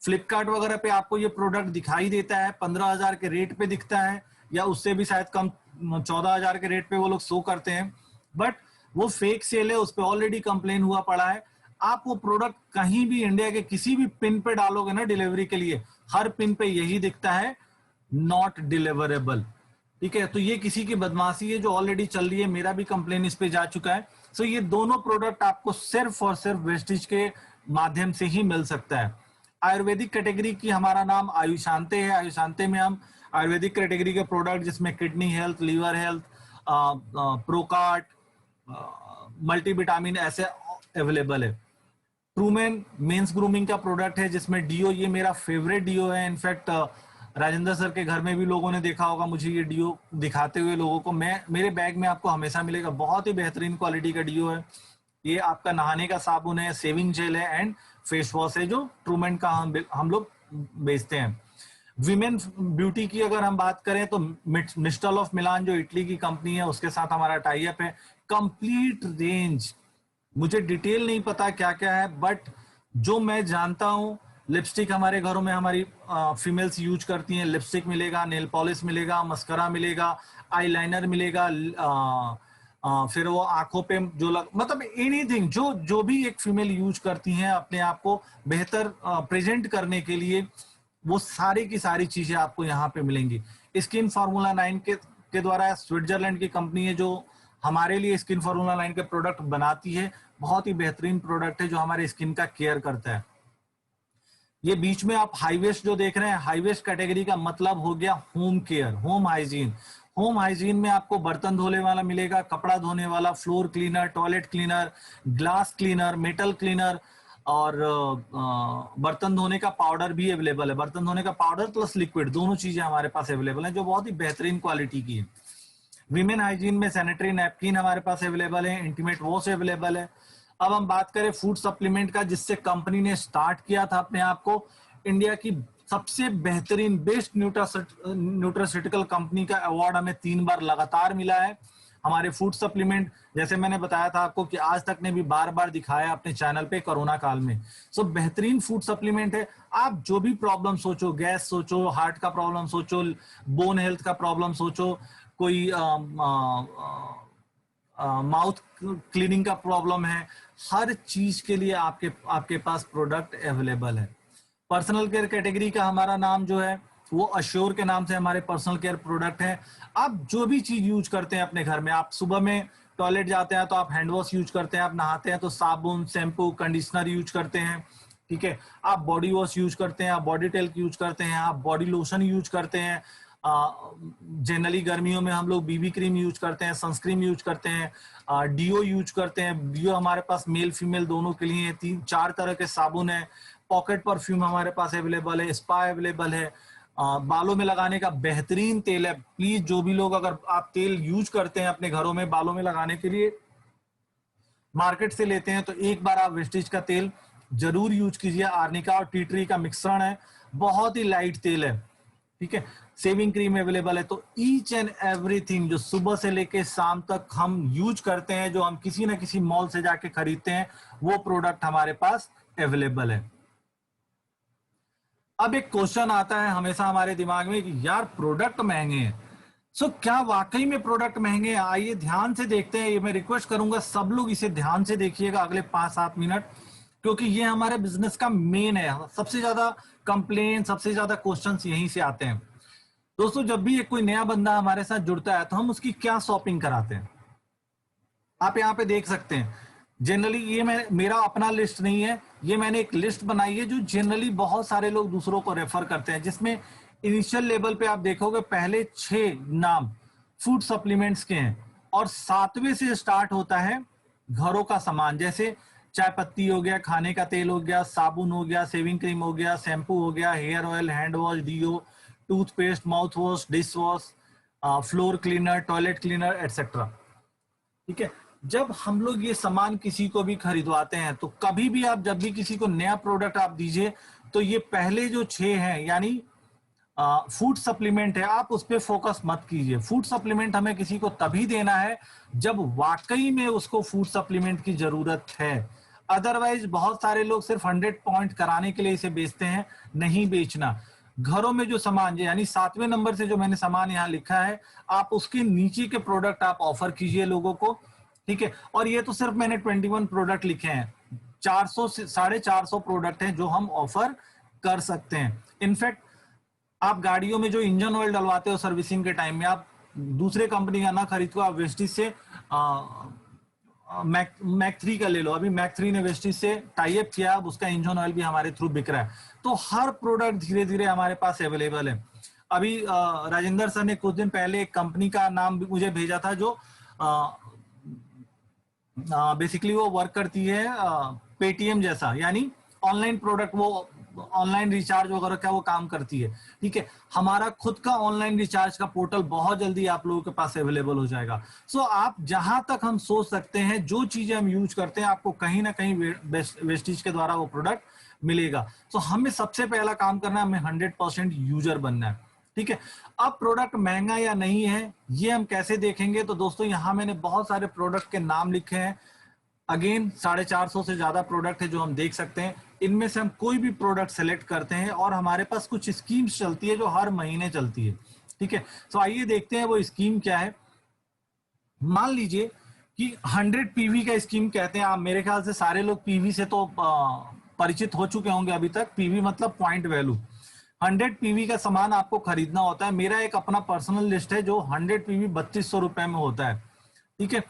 फ्लिपकार्ट वगैरह पे आपको ये प्रोडक्ट दिखाई देता है, 15,000 के रेट पे दिखता है, या उससे भी शायद कम 14,000 के रेट पे वो लोग शो करते हैं, बट वो फेक सेल है, उस पर ऑलरेडी कंप्लेन हुआ पड़ा है। आप वो प्रोडक्ट कहीं भी इंडिया के किसी भी पिन पे डालोगे ना डिलीवरी के लिए, हर पिन पे यही दिखता है, नॉट डिलीवरेबल। ठीक है। तो ये किसी की बदमाशी है जो ऑलरेडी चल रही है, मेरा भी कंप्लेन इस पे जा चुका है। सो ये दोनों प्रोडक्ट आपको सिर्फ और सिर्फ वेस्टीज के माध्यम से ही मिल सकता है। आयुर्वेदिक कैटेगरी की हमारा नाम आयुशांते है। आयुशांते में हम आयुर्वेदिक कैटेगरी के प्रोडक्ट जिसमें किडनी हेल्थ, लीवर हेल्थ, प्रोकार्ट, मल्टीविटामिन ऐसे अवेलेबल है। ट्रूमेन मेंस ग्रूमिंग का प्रोडक्ट है जिसमें डीओ, ये मेरा फेवरेट डीओ है। इनफैक्ट राजेंद्र सर के घर में भी लोगों ने देखा होगा मुझे ये डीओ दिखाते हुए लोगों को। मेरे बैग में आपको हमेशा मिलेगा। बहुत ही बेहतरीन क्वालिटी का डीओ है। ये आपका नहाने का साबुन है, सेविंग जेल है एंड फेस वॉश है जो ट्रूमेन का हम लोग बेचते हैं। विमेन ब्यूटी की अगर हम बात करें तो मिस्टल ऑफ मिलान जो इटली की कंपनी है उसके साथ हमारा टाई अप है। कंप्लीट रेंज, मुझे डिटेल नहीं पता क्या क्या है, बट जो मैं जानता हूं, लिपस्टिक हमारे घरों में हमारी फीमेल्स यूज करती हैं। लिपस्टिक मिलेगा, नेल पॉलिश मिलेगा, मस्करा मिलेगा, आईलाइनर मिलेगा, फिर वो आंखों पे मतलब एनीथिंग जो भी एक फीमेल यूज करती हैं अपने आप को बेहतर प्रेजेंट करने के लिए, वो सारी की सारी चीजें आपको यहाँ पे मिलेंगी। स्किन फार्मूला 9 के द्वारा स्विट्जरलैंड की कंपनी है जो हमारे लिए स्किन फार्मूला 9 के प्रोडक्ट बनाती है। बहुत ही बेहतरीन प्रोडक्ट है जो हमारे स्किन का केयर करता है। ये बीच में आप हाईवेस्ट जो देख रहे हैं, हाईवेस्ट कैटेगरी का मतलब हो गया home care, home hygiene. Home hygiene में आपको बर्तन धोने वाला मिलेगा, कपड़ा धोने वाला, floor cleaner, toilet cleaner, glass cleaner, metal cleaner, और बर्तन धोने का पाउडर भी अवेलेबल है। बर्तन धोने का पाउडर प्लस लिक्विड दोनों चीजें हमारे पास अवेलेबल है जो बहुत ही बेहतरीन क्वालिटी की है। विमेन हाइजीन में सैनिटरी नैपकिन हमारे पास अवेलेबल है, इंटीमेट वॉश अवेलेबल है। अब हम बात करें फूड सप्लीमेंट का, जिससे कंपनी ने स्टार्ट किया था अपने आप को इंडिया की सबसे बेहतरीन बेस्ट न्यूट्रास्यूटिकल कंपनी का अवार्ड हमें 3 बार लगातार मिला है। हमारे फूड सप्लीमेंट, जैसे मैंने बताया था आपको कि आज तक ने भी बार बार दिखाया अपने चैनल पे कोरोना काल में। सो बेहतरीन फूड सप्लीमेंट है। आप जो भी प्रॉब्लम सोचो, गैस सोचो, हार्ट का प्रॉब्लम सोचो, बोन हेल्थ का प्रॉब्लम सोचो, कोई माउथ क्लीनिंग का प्रॉब्लम है, हर चीज के लिए आपके पास प्रोडक्ट अवेलेबल है। पर्सनल केयर कैटेगरी का हमारा नाम जो है वो अश्योर के नाम से हमारे पर्सनल केयर प्रोडक्ट है। आप जो भी चीज यूज करते हैं अपने घर में, आप सुबह में टॉयलेट जाते हैं तो आप हैंड वॉश यूज करते हैं, आप नहाते हैं तो साबुन, शैम्पू, कंडीशनर यूज करते हैं। ठीक है। आप बॉडी वॉश यूज करते हैं, आप बॉडी टेल्क यूज करते हैं, आप बॉडी लोशन यूज करते हैं, जनरली गर्मियों में हम लोग बीबी क्रीम यूज करते हैं, सनस्क्रीन यूज करते हैं, डीओ यूज करते हैं। डीओ हमारे पास मेल फीमेल दोनों के लिए 3-4 तरह के साबुन है। पॉकेट परफ्यूम हमारे पास अवेलेबल है, स्पा अवेलेबल है। बालों में लगाने का बेहतरीन तेल है। प्लीज जो भी लोग, अगर आप तेल यूज करते हैं अपने घरों में बालों में लगाने के लिए, मार्केट से लेते हैं, तो एक बार आप वेस्टिज का तेल जरूर यूज कीजिए। आर्निका और टी ट्री का मिश्रण है, बहुत ही लाइट तेल है, ठीक है। सेविंग क्रीम अवेलेबल है। तो ईच एंड एवरीथिंग जो सुबह से लेके शाम तक हम यूज करते हैं, जो हम किसी ना किसी मॉल से जाके खरीदते हैं, वो प्रोडक्ट हमारे पास अवेलेबल है। अब एक क्वेश्चन आता है हमेशा हमारे दिमाग में कि यार प्रोडक्ट महंगे हैं, सो क्या वाकई में प्रोडक्ट महंगे हैं? आइए ध्यान से देखते हैं। ये मैं रिक्वेस्ट करूंगा सब लोग इसे ध्यान से देखिएगा अगले 5-7 मिनट, क्योंकि ये हमारे बिजनेस का मेन है। सबसे ज्यादा कंप्लेन, सबसे ज्यादा क्वेश्चंस यहीं से आते हैं। दोस्तों, जब भी एक कोई नया बंदा हमारे साथ जुड़ता है तो हम उसकी क्या शॉपिंग कराते हैं, आप यहाँ पे देख सकते हैं। जनरली ये मेरा अपना लिस्ट नहीं है, ये मैंने एक लिस्ट बनाई है जो जनरली बहुत सारे लोग दूसरों को रेफर करते हैं, जिसमें इनिशियल लेवल पे आप देखोगे पहले 6 नाम फूड सप्लीमेंट्स के हैं, और 7वें से स्टार्ट होता है घरों का सामान, जैसे चाय पत्ती हो गया, खाने का तेल हो गया, साबुन हो गया, सेविंग क्रीम हो गया, शैम्पू हो गया, hair oil, hand wash, deo, toothpaste, mouth wash, dish wash, floor cleaner, toilet cleaner, etcetera, ठीक है। जब हम लोग ये सामान किसी को भी खरीदवाते हैं, तो कभी भी आप जब भी किसी को नया प्रोडक्ट आप दीजिए, तो ये पहले जो 6 हैं यानी फूड सप्लीमेंट है, आप उस पर फोकस मत कीजिए। फूड सप्लीमेंट हमें किसी को तभी देना है जब वाकई में उसको फूड सप्लीमेंट की जरूरत है। अदरवाइज बहुत सारे लोग सिर्फ 100 पॉइंट कराने के लिए इसे बेचते हैं, नहीं बेचना। घरों में जो सामान, यानी 7वें नंबर से जो मैंने सामान यहाँ लिखा है, आप उसके नीचे के प्रोडक्ट आप ऑफर कीजिए लोगों को, ठीक है। और ये तो सिर्फ मैंने 21 प्रोडक्ट लिखे हैं, 400 से 450 प्रोडक्ट हैं जो हम ऑफर कर सकते हैं। इनफैक्ट आप गाड़ियों में जो इंजन ऑयल डलवाते हो सर्विसिंग के टाइम में, आप दूसरे कंपनी का ना खरीद को आप वेस्टिज से मैक 3 का ले लो। अभी मैक 3 ने वेस्टिज से टाई अप किया, अब उसका इंजन ऑयल भी हमारे थ्रू बिक रहा है। तो हर प्रोडक्ट धीरे धीरे हमारे पास अवेलेबल है। अभी राजेंद्र सर ने कुछ दिन पहले एक कंपनी का नाम भी मुझे भेजा था, जो बेसिकली वो वर्क करती है पेटीएम जैसा, यानी ऑनलाइन प्रोडक्ट, वो ऑनलाइन रिचार्ज वगैरह का वो काम करती है, ठीक है। हमारा खुद का ऑनलाइन रिचार्ज का पोर्टल बहुत जल्दी आप लोगों के पास अवेलेबल हो जाएगा। सो आप जहां तक हम सोच सकते हैं, जो चीजें हम यूज करते हैं, आपको कहीं ना कहीं वेस्टिज के द्वारा वो प्रोडक्ट मिलेगा। सो हमें सबसे पहला काम करना है, हमें 100% यूजर बनना है, ठीक है। अब प्रोडक्ट महंगा या नहीं है ये हम कैसे देखेंगे? तो दोस्तों, यहां मैंने बहुत सारे प्रोडक्ट के नाम लिखे हैं। अगेन 450 से ज्यादा प्रोडक्ट है जो हम देख सकते हैं। इनमें से हम कोई भी प्रोडक्ट सेलेक्ट करते हैं, और हमारे पास कुछ स्कीम्स चलती है जो हर महीने चलती है, ठीक है। तो आइए देखते हैं वो स्कीम क्या है। मान लीजिए कि 100 पीवी का स्कीम कहते हैं। आप मेरे ख्याल से सारे लोग पीवी से तो परिचित हो चुके होंगे अभी तक। पीवी मतलब पॉइंट वैल्यू। 100 पीवी का सामान आपको खरीदना होता है। मेरा एक अपना पर्सनल लिस्ट है जो 100 पीवी 3200 रुपए में होता है, ठीक है।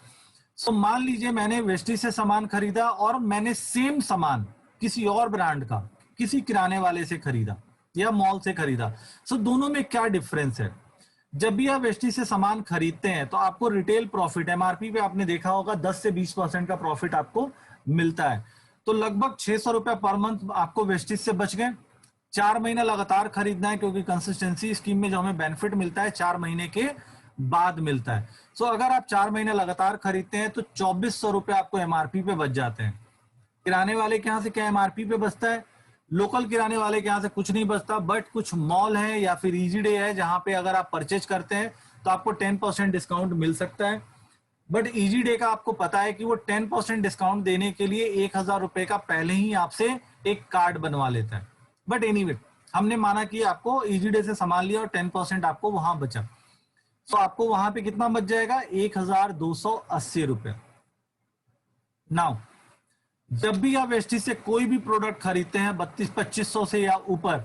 सो मान लीजिए मैंने वेस्टिज से सामान खरीदा, और मैंने सेम सामान किसी और ब्रांड का किसी किराने वाले से खरीदा या मॉल से खरीदा। सो दोनों में क्या डिफरेंस है? जब भी आप वेस्टिज से सामान खरीदते हैं तो आपको रिटेल प्रॉफिट, एमआरपी पे आपने देखा होगा 10 से 20% का प्रॉफिट आपको मिलता है। तो लगभग 600 रुपए पर मंथ आपको वेस्टिज से बच गए। 4 महीना लगातार खरीदना है, क्योंकि कंसिस्टेंसी स्कीम में जो हमें बेनिफिट मिलता है 4 महीने के बाद मिलता है। सो अगर आप 4 महीने लगातार खरीदते हैं तो 2400 रुपए आपको एमआरपी पे बच जाते हैं। किराने वाले के यहाँ से क्या एमआरपी पे बचता है? लोकल किराने वाले के यहाँ से कुछ नहीं बचता, बट कुछ मॉल है या फिर इजी डे है जहां पे अगर आप परचेज करते हैं तो आपको 10% डिस्काउंट मिल सकता है। बट इजी डे का आपको पता है कि वो 10% डिस्काउंट देने के लिए 1000 रुपए का पहले ही आपसे एक कार्ड बनवा लेता है। बट एनीवे, हमने माना कि आपको इजी डे से सामान लिया और 10% आपको वहां बचा, तो आपको वहां पे कितना बच जाएगा? 1280 रुपए। नाउ जब भी आप वेस्टिज से कोई भी प्रोडक्ट खरीदते हैं 3200-2500 से या ऊपर,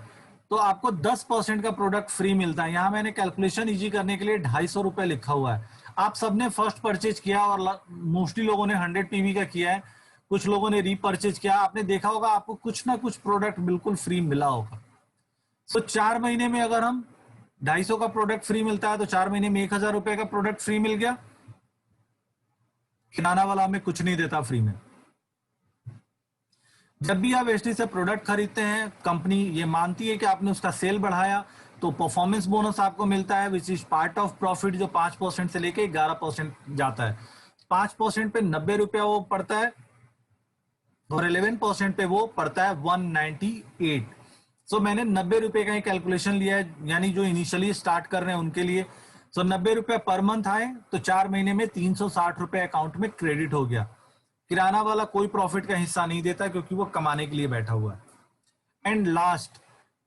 तो आपको 10% का प्रोडक्ट फ्री मिलता है। यहां मैंने कैलकुलेशन इजी करने के लिए 250 रुपए लिखा हुआ है। आप सबने फर्स्ट परचेज किया, और मोस्टली लोगों ने 100 पीवी का किया है, कुछ लोगों ने रीपरचेज किया। आपने देखा होगा आपको कुछ ना कुछ प्रोडक्ट बिल्कुल फ्री मिला होगा। तो 4 महीने में अगर हम 250 का प्रोडक्ट फ्री मिलता है तो 4 महीने में 1000 रुपए का प्रोडक्ट फ्री मिल गया। किराना वाला हमें कुछ नहीं देता फ्री में। जब भी आप एसटी से प्रोडक्ट खरीदते हैं, कंपनी ये मानती है कि आपने उसका सेल बढ़ाया तो परफॉर्मेंस बोनस आपको मिलता है, which is part of profit, जो 5% से लेके 11% जाता है। 5% पे 90 रुपया वो पड़ता है और 11% पे वो पड़ता है 198। सो मैंने 90 रुपए का ही कैलकुलेशन लिया है, यानी जो इनिशियली स्टार्ट कर रहे हैं उनके लिए। सो 90 रुपए पर मंथ आए तो 4 महीने में 360 रुपए अकाउंट में क्रेडिट हो गया। किराना वाला कोई प्रॉफिट का हिस्सा नहीं देता क्योंकि वो कमाने के लिए बैठा हुआ है। एंड लास्ट,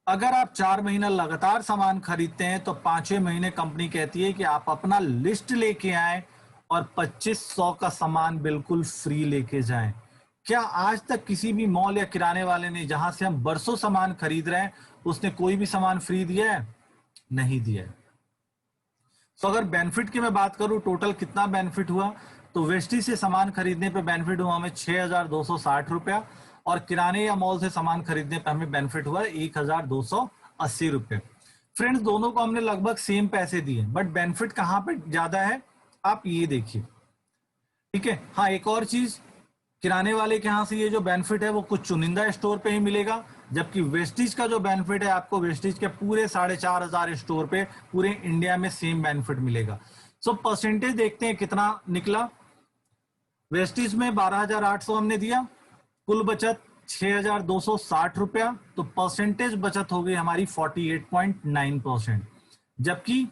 अगर आप 4 महीना लगातार सामान खरीदते हैं तो 5वें महीने कंपनी कहती है कि आप अपना लिस्ट लेके आए और 2500 का सामान बिल्कुल फ्री लेके जाएं। क्या आज तक किसी भी मॉल या किराने वाले ने, जहां से हम बरसों सामान खरीद रहे हैं, उसने कोई भी सामान फ्री दिया है? नहीं दिया है। तो अगर बेनिफिट की मैं बात करूं, टोटल कितना बेनिफिट हुआ, तो वेस्टी से सामान खरीदने पे बेनिफिट हुआ हमें 6260 रुपया, और किराने या मॉल से सामान खरीदने पे हमें बेनिफिट हुआ 1280 रुपये। फ्रेंड्स, दोनों को हमने लगभग सेम पैसे दिए, बट बेनिफिट कहां पे ज्यादा है आप ये देखिए। ठीक है, हाँ, एक और चीज, किराने वाले के यहाँ से ये जो बेनिफिट है वो कुछ चुनिंदा स्टोर पे ही मिलेगा, जबकि वेस्टीज का जो बेनिफिट है आपको वेस्टीज के पूरे 4500 स्टोर पे पूरे इंडिया में सेम बेनिफिट मिलेगा। सो परसेंटेज देखते हैं कितना निकला। वेस्टीज में 12,800 हमने दिया, कुल बचत 6,260 रुपया, तो परसेंटेज बचत हो गई हमारी 48.9%, जबकि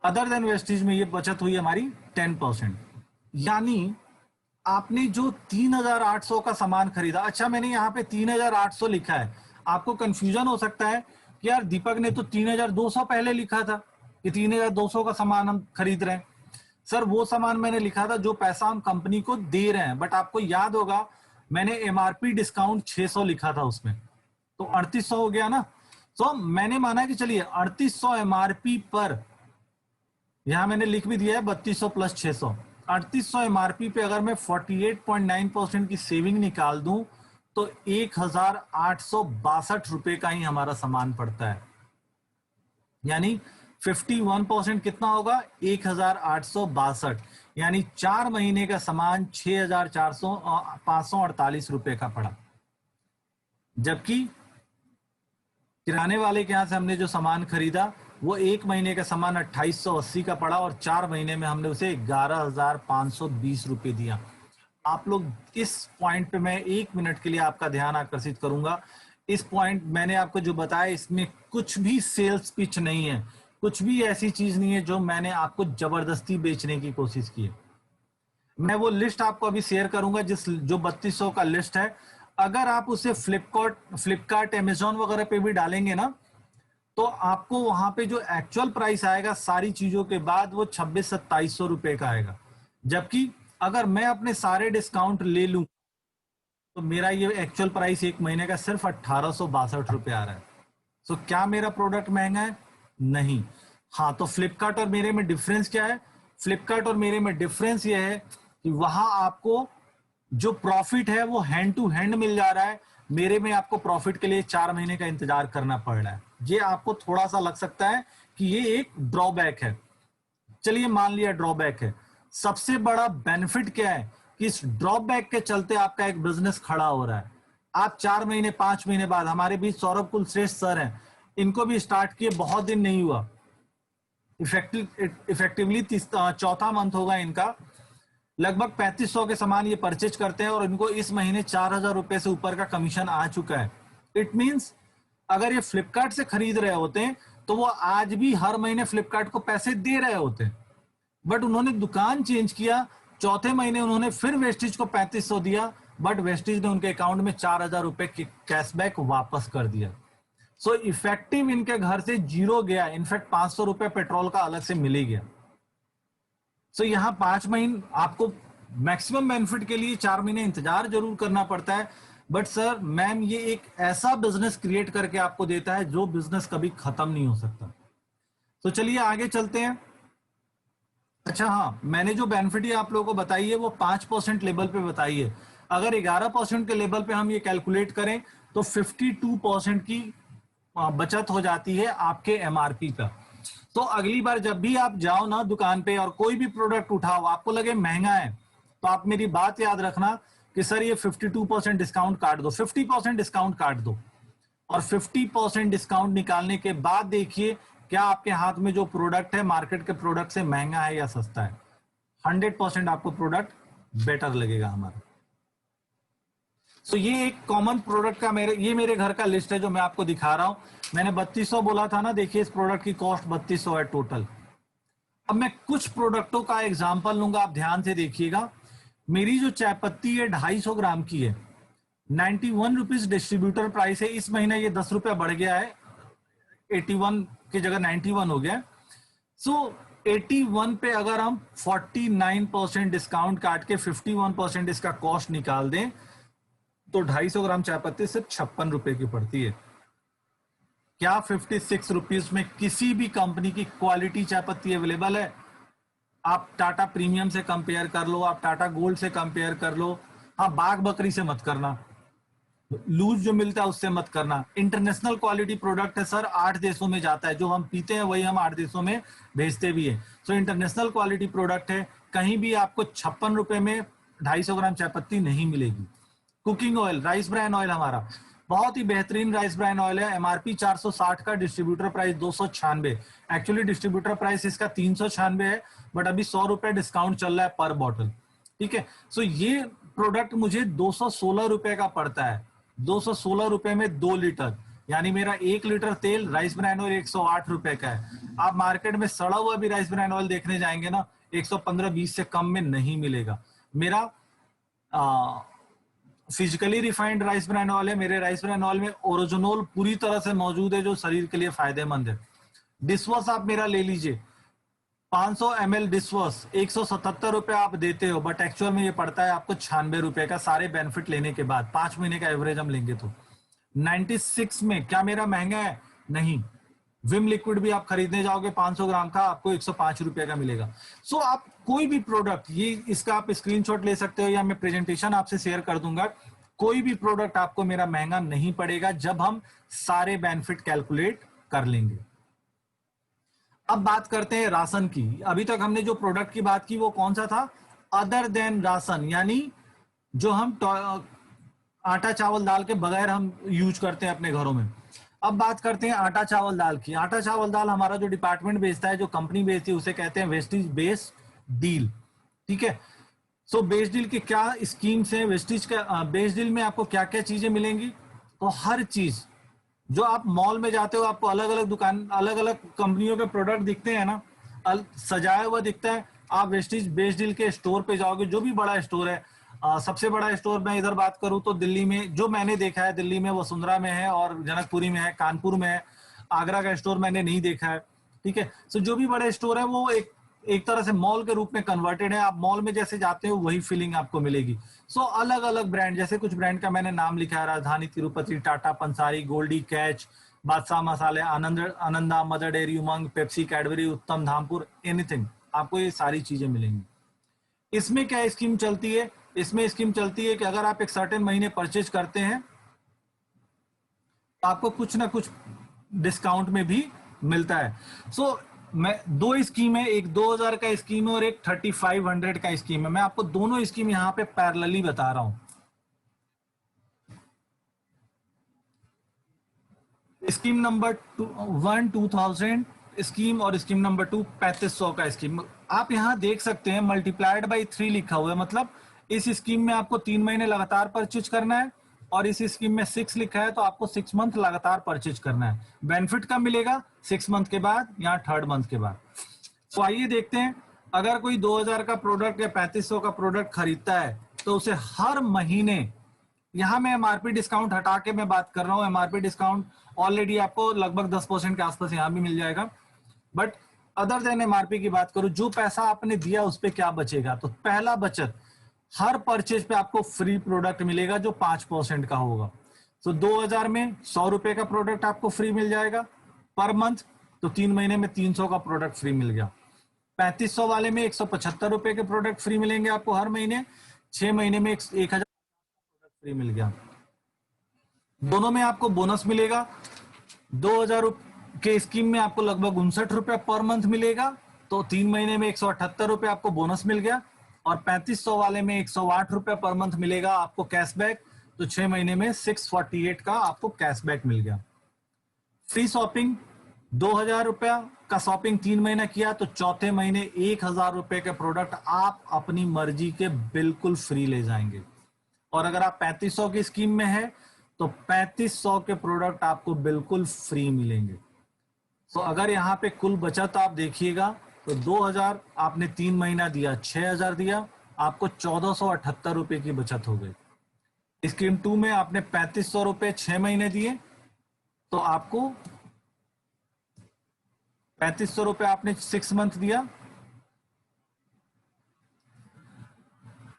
अदर देन वेस्टीज में ये बचत हुई हमारी 10%। यानी आपने जो 3,800 का सामान खरीदा, अच्छा मैंने यहाँ पे 3,800 लिखा है, आपको कंफ्यूजन हो सकता है कि यार दीपक ने तो 3,200 पहले लिखा था कि 3,200 का सामान हम खरीद रहे हैं। सर, वो सामान मैंने लिखा था जो पैसा हम कंपनी को दे रहे हैं, बट आपको याद होगा मैंने एमआरपी डिस्काउंट 600 लिखा था उसमें, तो 3800 हो गया ना। तो मैंने माना कि चलिए 3800 एमआरपी पर, यहां मैंने लिख भी दिया है 3200 प्लस 600, 3800 एमआरपी पे अगर मैं 48.9% की सेविंग निकाल दूं तो 1,862 रुपए का ही हमारा सामान पड़ता है। यानी 51% कितना होगा? 1,862, यानी 4 महीने का सामान 548 रुपए का पड़ा। जबकि किराने वाले के यहां से हमने जो सामान खरीदा वो 1 महीने का सामान 2880 का पड़ा और 4 महीने में हमने उसे 11,520 रुपए दिया। आप लोग इस पॉइंट पे मैं 1 मिनट के लिए आपका ध्यान आकर्षित करूंगा। इस पॉइंट मैंने आपको जो बताया इसमें कुछ भी सेल्स पिच नहीं है, कुछ भी ऐसी चीज नहीं है जो मैंने आपको जबरदस्ती बेचने की कोशिश की है। मैं वो लिस्ट आपको अभी शेयर करूंगा जो 3200 का लिस्ट है। अगर आप उसे फ्लिपकार्ट अमेजोन वगैरह पे भी डालेंगे ना, तो आपको वहां पे जो एक्चुअल प्राइस आएगा सारी चीजों के बाद वो 2600-2700 रुपए का आएगा। जबकि अगर मैं अपने सारे डिस्काउंट ले लूं तो मेरा ये एक्चुअल प्राइस 1 महीने का सिर्फ 1862 रुपए आ रहा है। तो क्या मेरा प्रोडक्ट महंगा है? नहीं। हाँ, तो फ्लिपकार्ट और मेरे में डिफरेंस क्या है? फ्लिपकार्ट और मेरे में डिफरेंस ये है कि वहां आपको जो प्रॉफिट है वो हैंड टू हैंड मिल जा रहा है, मेरे में आपको प्रॉफिट के लिए 4 महीने का इंतजार करना पड़ रहा है। ये आपको थोड़ा सा लग सकता है कि ये एक ड्रॉबैक है। चलिए मान लिया ड्रॉबैक है। सबसे बड़ा बेनिफिट क्या है कि इस ड्रॉबैक के चलते आपका एक बिजनेस खड़ा हो रहा है। आप 4 महीने 5 महीने बाद, हमारे बीच सौरभ कुलश्रेष्ठ सर हैं, इनको भी स्टार्ट किए बहुत दिन नहीं हुआ, इफेक्टिवली चौथा मंथ होगा इनका। लगभग 3500 के सामान ये परचेज करते हैं और इनको इस महीने 4,000 रुपए से ऊपर का कमीशन आ चुका है। इट मींस अगर ये फ्लिपकार्ट से खरीद रहे होते हैं तो वो आज भी हर महीने फ्लिपकार्ट को पैसे दे रहे होते हैं, बट उन्होंने दुकान चेंज किया। चौथे महीने उन्होंने फिर वेस्टेज को 3500 दिया, बट वेस्टेज ने उनके अकाउंट में 4,000 रुपए की कैशबैक वापस कर दिया। सो इफेक्टिव इनके घर से जीरो गया, इनफैक्ट 500 रुपए पेट्रोल का अलग से मिल ही गया। सो यहाँ 5 महीने आपको मैक्सिमम बेनिफिट के लिए 4 महीने इंतजार जरूर करना पड़ता है, बट सर मैम ये एक ऐसा बिजनेस क्रिएट करके आपको देता है जो बिजनेस कभी खत्म नहीं हो सकता। तो चलिए आगे चलते हैं। अच्छा हाँ, मैंने जो बेनिफिट ही आप लोगों को बताई है वो 5% लेवल पे बताई है। अगर 11% के लेवल पे हम ये कैलकुलेट करें तो 52% की बचत हो जाती है आपके एमआरपी का। तो अगली बार जब भी आप जाओ ना दुकान पे और कोई भी प्रोडक्ट उठाओ, आपको लगे महंगा है, तो आप मेरी बात याद रखना कि सर ये 52% डिस्काउंट काट दो, 50% डिस्काउंट काट दो, और 50% डिस्काउंट निकालने के बाद देखिए क्या आपके हाथ में जो प्रोडक्ट है मार्केट के प्रोडक्ट से महंगा है या सस्ता है। 100% आपको प्रोडक्ट बेटर लगेगा हमारा। तो ये एक कॉमन प्रोडक्ट का मेरे घर का लिस्ट है जो मैं आपको दिखा रहा हूं। मैंने 3200 बोला था ना, देखिए इस प्रोडक्ट की कॉस्ट 3200 है टोटल। अब मैं कुछ प्रोडक्टों का एग्जांपल लूंगा, आप ध्यान से देखिएगा। मेरी जो चाय पत्ती है 250 ग्राम की है, 91 रुपीज डिस्ट्रीब्यूटर प्राइस है। इस महीने ये 10 रुपया बढ़ गया है, 81 की जगह 91 हो गया। सो 81 पे अगर हम 49% डिस्काउंट काट के 51% इसका कॉस्ट निकाल दें तो 250 ग्राम चाय पत्ती सिर्फ 56 रुपए की पड़ती है। क्या 56 रुपीज में किसी भी कंपनी की क्वालिटी चाय पत्ती अवेलेबल है? आप टाटा प्रीमियम से कंपेयर कर लो, आप टाटा गोल्ड से कंपेयर कर लो, हाँ बाग बकरी से मत करना, लूज जो मिलता है उससे मत करना। इंटरनेशनल क्वालिटी प्रोडक्ट है सर, 8 देशों में जाता है, जो हम पीते हैं वही हम 8 देशों में भेजते भी है। सो इंटरनेशनल क्वालिटी प्रोडक्ट है, कहीं भी आपको 56 रुपए में 250 ग्राम चाय पत्ती नहीं मिलेगी। Cooking oil, rice bran oil हमारा बहुत ही बेहतरीन राइस ब्रान ऑयल है, एमआरपी 460 का, distributor price 296। Actually distributor price इसका 396 है, बट अभी 100 रुपए डिस्काउंट चल रहा है पर बॉटल, ठीक है। सो ये प्रोडक्ट मुझे 216 रुपए का पड़ता है, 216 रुपए में 2 लीटर, यानी मेरा 1 लीटर तेल राइस ब्रान ऑयल 108 रुपए का है। आप मार्केट में सड़ा हुआ भी राइस ब्रान ऑयल देखने जाएंगे ना, 115-20 से कम में नहीं मिलेगा। मेरा physically refined rice bran oil है, मेरे राइस ब्रान ऑयल में ओरिजिनल पूरी तरह से मौजूद है, जो शरीर के लिए फायदेमंद है। डिशवॉश आप मेरा ले लीजिए, 500 ml डिशवॉश 177 रुपए आप देते हो, बट एक्चुअल में ये पड़ता है आपको 96 रुपए का, सारे बेनिफिट लेने के बाद। 5 महीने का एवरेज हम लेंगे तो 96 में। क्या मेरा महंगा है? नहीं। विम लिक्विड भी आप खरीदने जाओगे 500 ग्राम का, आपको 105 रुपए का मिलेगा। सो आप कोई भी प्रोडक्ट, ये इसका आप स्क्रीनशॉट ले सकते हो या मैं प्रेजेंटेशन आपसे शेयर कर दूंगा, कोई भी प्रोडक्ट आपको मेरा महंगा नहीं पड़ेगा जब हम सारे बेनिफिट कैलकुलेट कर लेंगे। अब बात करते हैं राशन की। अभी तक हमने जो प्रोडक्ट की बात की वो कौन सा था? अदर देन राशन, यानी जो हम आटा चावल दाल के बगैर हम यूज करते हैं अपने घरों में। अब बात करते हैं आटा चावल दाल की। आटा चावल दाल हमारा जो डिपार्टमेंट बेचता है, जो कंपनी बेचती है, उसे कहते हैं वेस्टेज बेस डील, ठीक है। सो बेस डील की क्या स्कीम्स है? वेस्टेज का बेस डील में आपको क्या क्या चीजें मिलेंगी? तो हर चीज जो आप मॉल में जाते हो, आपको अलग अलग दुकान, अलग अलग कंपनियों के प्रोडक्ट दिखते हैं ना, सजाया हुआ दिखता है। आप वेस्टेज बेस डील के स्टोर पे जाओगे, जो भी बड़ा स्टोर है, सबसे बड़ा स्टोर मैं इधर बात करूं तो दिल्ली में जो मैंने देखा है, दिल्ली में वसुंधरा में है और जनकपुरी में है, कानपुर में है। आगरा का स्टोर मैंने नहीं देखा है, ठीक है। सो जो भी बड़े स्टोर है वो एक तरह से मॉल के रूप में कन्वर्टेड है। आप मॉल में जैसे जाते हो वही फीलिंग आपको मिलेगी। सो अलग अलग ब्रांड, जैसे कुछ ब्रांड का मैंने नाम लिखा है, राजधानी, तिरुपति, टाटा पंसारी, गोल्डी, कैच, बादशाह मसाले, आनंदा, मदर डेयरी, उमंग, पेप्सी, कैडबरी, उत्तम, धामपुर, एनीथिंग, आपको ये सारी चीजें मिलेंगी। इसमें क्या स्कीम चलती है? इसमें स्कीम चलती है कि अगर आप एक सर्टेन महीने परचेज करते हैं तो आपको कुछ ना कुछ डिस्काउंट में भी मिलता है। सो मैं दो स्कीम है, एक 2000 का स्कीम है और एक 3500 का स्कीम है। मैं आपको दोनों स्कीम यहां पे पैरेलली बता रहा हूं। स्कीम नंबर 1 2000 स्कीम और स्कीम नंबर 2 3500 का स्कीम। आप यहां देख सकते हैं मल्टीप्लाइड बाई 3 लिखा हुआ है, मतलब इस स्कीम में आपको 3 महीने लगातार परचेज करना है और इस स्कीम में 6 लिखा है तो आपको 6 मंथ लगातार परचेज करना है। बेनिफिट कब मिलेगा? 6 मंथ के बाद या 3rd मंथ के बाद। तो आइए देखते हैं, अगर कोई 2000 का प्रोडक्ट या 3500 का प्रोडक्ट खरीदता है तो उसे हर महीने, यहां मैं एमआरपी डिस्काउंट हटा के मैं बात कर रहा हूं, एमआरपी डिस्काउंट ऑलरेडी आपको लगभग 10% के आसपास यहां भी मिल जाएगा, बट अदर देन एमआरपी की बात करूं, जो पैसा आपने दिया उस पर क्या बचेगा? तो पहला बचत, हर परचेज पे आपको फ्री प्रोडक्ट मिलेगा जो 5% का होगा। तो 2000 में 100 रुपए का प्रोडक्ट आपको फ्री मिल जाएगा पर मंथ, तो 3 महीने में 300 का प्रोडक्ट फ्री मिल गया। 3500 वाले में 175 रुपए के प्रोडक्ट फ्री मिलेंगे आपको हर महीने, 6 महीने में 1000 प्रोडक्ट फ्री मिल गया। दोनों में आपको बोनस मिलेगा। 2000 के स्कीम में आपको लगभग 59 रुपए पर मंथ मिलेगा, तो 3 महीने में 178 रुपए आपको बोनस मिल गया। और 3500 वाले में 108 रुपए पर मंथ मिलेगा आपको कैशबैक, तो 6 महीने में 648 का आपको कैशबैक मिल गया। फ्री शॉपिंग 2000 रुपया का शॉपिंग 3 महीना किया तो चौथे महीने 1000 रुपए के प्रोडक्ट आप अपनी मर्जी के बिल्कुल फ्री ले जाएंगे। और अगर आप 3500 की स्कीम में है तो 3500 के प्रोडक्ट आपको बिल्कुल फ्री मिलेंगे। तो अगर यहाँ पे कुल बचत आप देखिएगा तो 2000 आपने 3 महीना दिया, 6000 दिया, आपको 1478 रुपए की बचत हो गई। स्कीम 2 में आपने 3500 रुपए 6 महीने दिए तो आपको 3500 रुपए आपने 6 मंथ दिया,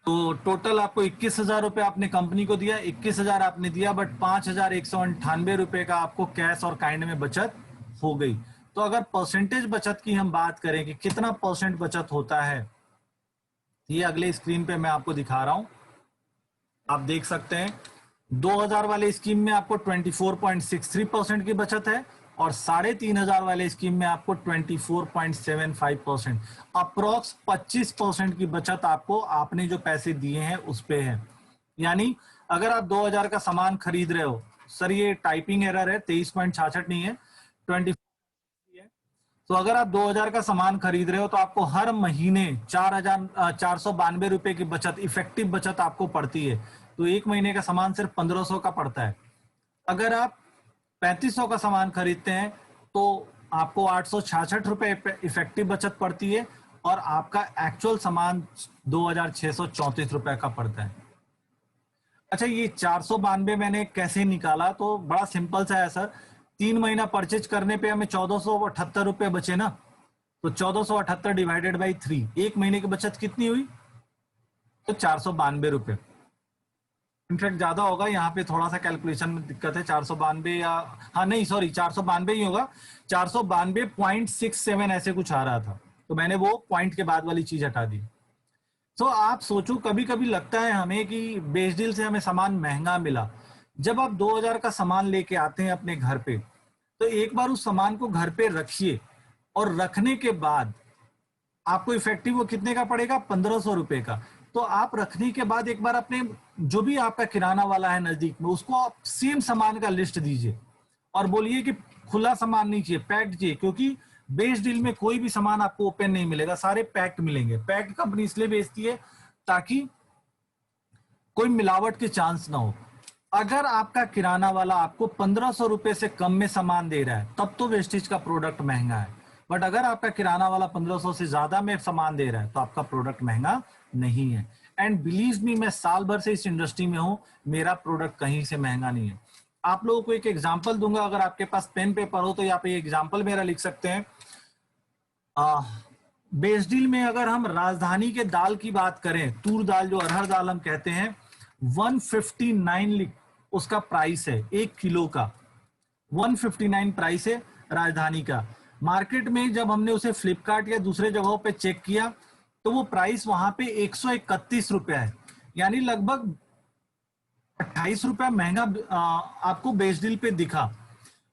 तो टोटल आपको 21,000 रुपए आपने कंपनी को दिया, 21,000 आपने दिया, बट 5,198 रुपए का आपको कैश और काइंड में बचत हो गई। तो अगर परसेंटेज बचत की हम बात करें कि कितना परसेंट बचत होता है, ये अगले स्क्रीन पे मैं आपको दिखा रहा हूं। आप देख सकते हैं 2000 वाले स्कीम में आपको 24.63% की बचत है और 3500 वाले स्कीम में आपको 24.75%, अप्रोक्स 25% की बचत आपको आपने जो पैसे दिए हैं उस पे है। यानी अगर आप 2000 का सामान खरीद रहे हो, सर ये टाइपिंग एरर है, 23.66 नहीं है, 24 है। तो अगर आप 2000 का सामान खरीद रहे हो तो आपको हर महीने 4,492 रुपए की बचत, इफेक्टिव बचत आपको पड़ती है। तो एक महीने का सामान सिर्फ 1500 का पड़ता है। अगर आप 3500 का सामान खरीदते हैं तो आपको 866 रुपए इफेक्टिव बचत पड़ती है और आपका एक्चुअल सामान 2634 रुपए का पड़ता है। अच्छा, ये 492 मैंने कैसे निकाला, तो बड़ा सिंपल सा है सर। 3 महीना परचेज करने पे हमें 1478 रुपए बचे ना, तो 1478 डिवाइडेड बाई 3, एक महीने की बचत कितनी हुई, तो 492 रुपए। इनफैक्ट ज्यादा होगा, यहाँ पे थोड़ा सा कैलकुलेशन में दिक्कत है, 492 या हाँ नहीं सॉरी 492 ही होगा, 492.67 ऐसे कुछ आ रहा था, तो मैंने वो पॉइंट के बाद वाली चीज हटा दी। तो आप सोचो, कभी कभी लगता है हमें कि बेच डील से हमें सामान महंगा मिला। जब आप 2000 का सामान लेके आते हैं अपने घर पे, तो एक बार उस सामान को घर पे रखिए और रखने के बाद आपको इफेक्टिव वो कितने का पड़ेगा, 1500 रुपए का। तो आप रखने के बाद एक बार अपने जो भी आपका किराना वाला है नजदीक में, उसको आप सेम सामान का लिस्ट दीजिए और बोलिए कि खुला सामान नहीं चाहिए, पैक्ड चाहिए, क्योंकि बेच डील में कोई भी सामान आपको ओपन नहीं मिलेगा, सारे पैक्ड मिलेंगे। पैक्ड कंपनी इसलिए बेचती है ताकि कोई मिलावट के चांस ना हो। अगर आपका किराना वाला आपको 1500 रुपए से कम में सामान दे रहा है तब तो वेस्टेज का प्रोडक्ट महंगा है, बट अगर आपका किराना वाला 1500 से ज्यादा में सामान दे रहा है तो आपका प्रोडक्ट महंगा नहीं है। एंड बिलीव मी, मैं साल भर से इस इंडस्ट्री में हूं, मेरा प्रोडक्ट कहीं से महंगा नहीं है। आप लोगों को एक एग्जांपल दूंगा, अगर आपके पास पेन पेपर हो तो यहाँ पे एग्जांपल मेरा लिख सकते हैं। बेस डील में अगर हम राजधानी के दाल की बात करें, तूर दाल जो अरहर दाल हम कहते हैं, 159 उसका प्राइस है, 1 किलो का 159 प्राइस है राजधानी का। मार्केट में जब हमने उसे फ्लिपकार्ट या दूसरे जगहों पे चेक किया तो वो प्राइस वहां पे 131 रुपया है, यानी लगभग 28 रुपया महंगा आपको बेच डील पे दिखा।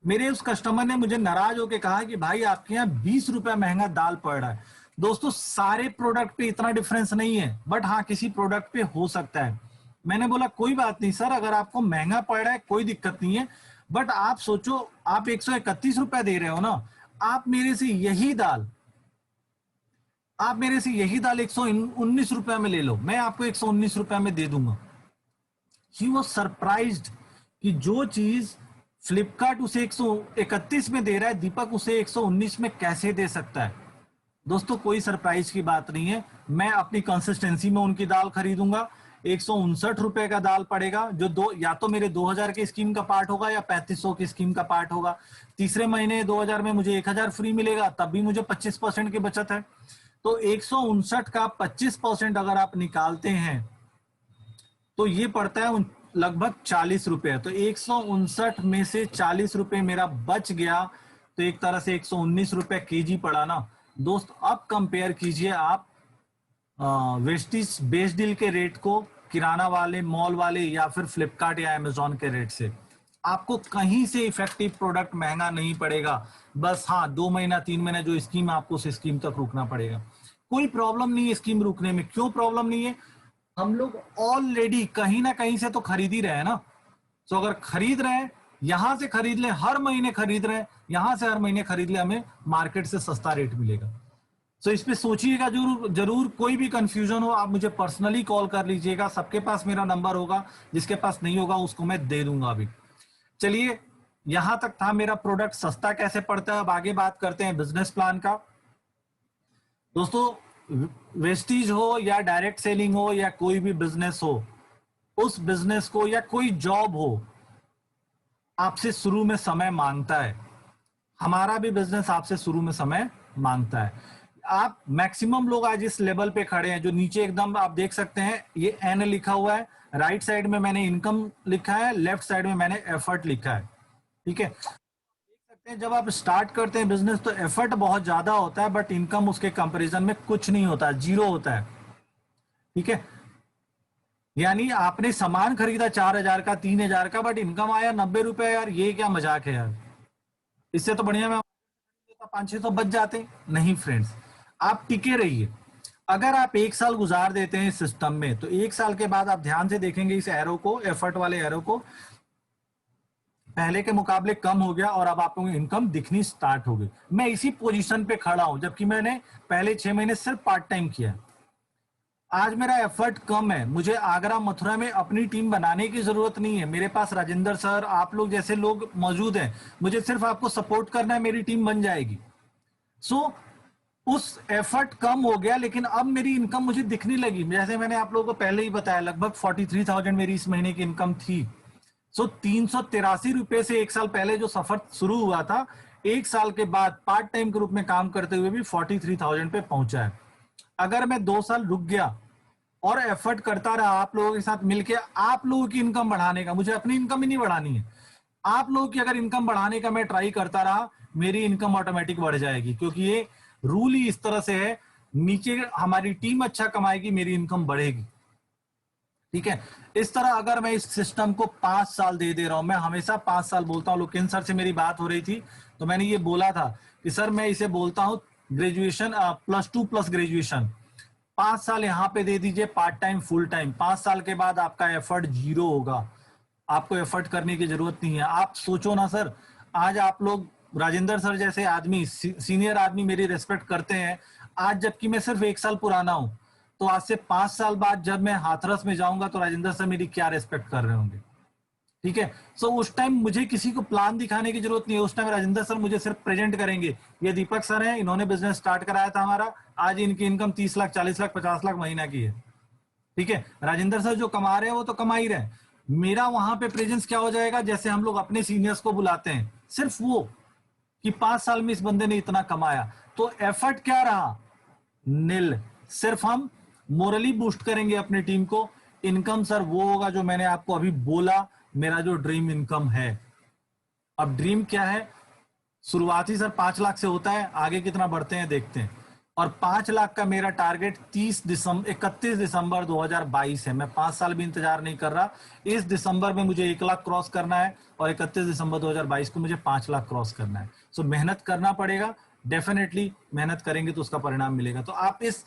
मेरे उस कस्टमर ने मुझे नाराज होकर कहा कि भाई आपके यहाँ 20 रुपया महंगा दाल पड़ रहा है। दोस्तों, सारे प्रोडक्ट पे इतना डिफरेंस नहीं है, बट हाँ किसी प्रोडक्ट पे हो सकता है। मैंने बोला कोई बात नहीं सर, अगर आपको महंगा पड़ रहा है कोई दिक्कत नहीं है, बट आप सोचो आप 131 रुपया दे रहे हो ना, आप मेरे से यही दाल 119 रुपया में ले लो, मैं आपको 119 रुपया में दे दूंगा। ही वॉज सरप्राइज्ड कि जो चीज फ्लिपकार्ट उसे 131 में दे रहा है, दीपक उसे 119 में कैसे दे सकता है। दोस्तों, कोई सरप्राइज की बात नहीं है, मैं अपनी कंसिस्टेंसी में उनकी दाल खरीदूंगा। 159 रुपए का दाल पड़ेगा, जो दो या तो मेरे 2000 की स्कीम का पार्ट होगा या 3500 की स्कीम का पार्ट होगा। तीसरे महीने 2000 में मुझे 1000 फ्री मिलेगा, तब भी मुझे 25% की बचत है। तो 159 का 25% अगर आप निकालते हैं तो ये पड़ता है लगभग 40 रुपए। तो 159 में से 40 रुपए मेरा बच गया, तो एक तरह से 119 रुपए केजी पड़ा ना। दोस्त, अब कंपेयर कीजिए आप वेस्टिज बेस डील के रेट को किराना वाले, मॉल वाले या फिर फ्लिपकार्ट या अमेजोन के रेट से। आपको कहीं से इफेक्टिव प्रोडक्ट महंगा नहीं पड़ेगा। बस हाँ 2 महीना 3 महीना जो स्कीम, आपको उस स्कीम तक रुकना पड़ेगा। कोई प्रॉब्लम नहीं है स्कीम रुकने में। क्यों प्रॉब्लम नहीं है? हम लोग ऑलरेडी कहीं ना कहीं से तो खरीद ही रहे हैं ना। तो अगर खरीद रहे हैं, यहां से खरीद लें, हर महीने खरीद रहे हैं, यहां से हर महीने खरीद ले, हमें मार्केट से सस्ता रेट मिलेगा। तो इस पे सोचिएगा जरूर जरूर। कोई भी कंफ्यूजन हो आप मुझे पर्सनली कॉल कर लीजिएगा, सबके पास मेरा नंबर होगा, जिसके पास नहीं होगा उसको मैं दे दूंगा अभी। चलिए, यहां तक था मेरा प्रोडक्ट सस्ता कैसे पड़ता है। अब आगे बात करते हैं बिजनेस प्लान का। दोस्तों, वेस्टीज हो या डायरेक्ट सेलिंग हो या कोई भी बिजनेस हो, उस बिजनेस को या कोई जॉब हो, आपसे शुरू में समय मांगता है। हमारा भी बिजनेस आपसे शुरू में समय मांगता है। आप मैक्सिमम लोग आज इस लेवल पे खड़े हैं, जो नीचे एकदम आप देख सकते हैं ये एन लिखा हुआ है, राइट साइड में मैंने इनकम लिखा है, लेफ्ट साइड में मैंने एफर्ट लिखा है। ठीक है, देख सकते हैं जब आप स्टार्ट करते हैं बिजनेस तो एफर्ट बहुत ज्यादा होता है, बट इनकम उसके कंपैरिजन में कुछ नहीं होता, जीरो होता है। ठीक है, यानी आपने सामान खरीदा 4,000 का, 3,000 का, बट इनकम आया 90 रुपए। यार ये क्या मजाक है यार, इससे तो बढ़िया मैं 500-600 बच जाते। नहीं फ्रेंड्स, आप टिके रहिए। अगर आप 1 साल गुजार देते हैं इस सिस्टम में, तो 1 साल के बाद आप ध्यान से देखेंगे इस एरो को, एफर्ट वाले एरो को, पहले के मुकाबले कम हो गया और अब आपको इनकम दिखनी स्टार्ट हो गई। मैं इसी पोजीशन पे खड़ा हूं, जबकि मैंने पहले 6 महीने सिर्फ पार्ट टाइम किया। आज मेरा एफर्ट कम है, मुझे आगरा मथुरा में अपनी टीम बनाने की जरूरत नहीं है। मेरे पास राजेंद्र सर, आप लोग जैसे लोग मौजूद हैं, मुझे सिर्फ आपको सपोर्ट करना है, मेरी टीम बन जाएगी। सो उस एफर्ट कम हो गया, लेकिन अब मेरी इनकम मुझे दिखने लगी। जैसे मैंने आप लोगों को पहले ही बताया, लगभग 43,000 मेरी इस महीने की इनकम थी। 383 रुपए से 1 साल पहले जो सफर शुरू हुआ था, 1 साल के बाद पार्ट टाइम के रूप में काम करते हुए भी 43,000 पे पहुंचा है। अगर मैं 2 साल रुक गया और एफर्ट करता रहा आप लोगों के साथ मिलके, आप लोगों की इनकम बढ़ाने का, मुझे अपनी इनकम ही नहीं बढ़ानी है, आप लोगों की अगर इनकम बढ़ाने का मैं ट्राई करता रहा, मेरी इनकम ऑटोमेटिक बढ़ जाएगी। क्योंकि ये रूल ही इस तरह से है, नीचे हमारी टीम अच्छा कमाएगी, मेरी इनकम बढ़ेगी। ठीक है, इस तरह अगर मैं इस सिस्टम को 5 साल दे रहा हूं, मैं हमेशा 5 साल बोलता हूं। लोकेन सर से मेरी बात हो रही थी तो मैंने ये बोला था कि सर मैं इसे बोलता हूं ग्रेजुएशन +2 प्लस ग्रेजुएशन। 5 साल यहाँ पे दे दीजिए पार्ट टाइम फुल टाइम, 5 साल के बाद आपका एफर्ट जीरो होगा, आपको एफर्ट करने की जरूरत नहीं है। आप सोचो ना सर, आज आप लोग राजेंद्र सर जैसे आदमी, सीनियर आदमी मेरी रेस्पेक्ट करते हैं, आज जबकि मैं सिर्फ 1 साल पुराना हूं, तो आज से 5 साल बाद जब मैं हाथरस में जाऊंगा तो राजेंद्र सर मेरी क्या रेस्पेक्ट कर रहे होंगे। ठीक है, सो उस टाइम मुझे किसी को प्लान दिखाने की जरूरत नहीं है। उस टाइम राजेंद्र सर मुझे सिर्फ प्रेजेंट करेंगे, ये दीपक सर हैं, इन्होंने बिजनेस स्टार्ट कराया था हमारा, आज इनकी इनकम 30 लाख 40 लाख 50 लाख महीना की है। ठीक है, राजेंद्र सर जो कमा रहे हैं वो तो कमा ही रहे हैं। मेरा वहां पे प्रेजेंस क्या हो जाएगा, जैसे हम लोग अपने सीनियर्स को बुलाते हैं, सिर्फ वो कि 5 साल में इस बंदे ने इतना कमाया, तो एफर्ट क्या रहा, नील। सिर्फ हम मोरली बूस्ट करेंगे अपनी टीम को। इनकम सर वो होगा जो मैंने आपको अभी बोला, मेरा जो ड्रीम इनकम है। अब ड्रीम क्या है, शुरुआती सर 5 लाख से होता है, आगे कितना बढ़ते हैं देखते हैं। और 5 लाख का मेरा टारगेट 31 दिसंबर 2022 है। मैं 5 साल भी इंतजार नहीं कर रहा, इस दिसंबर में मुझे 1 लाख क्रॉस करना है और 31 दिसंबर 2022 को मुझे 5 लाख क्रॉस करना है। सो मेहनत करना पड़ेगा, डेफिनेटली मेहनत करेंगे तो उसका परिणाम मिलेगा। तो आप इस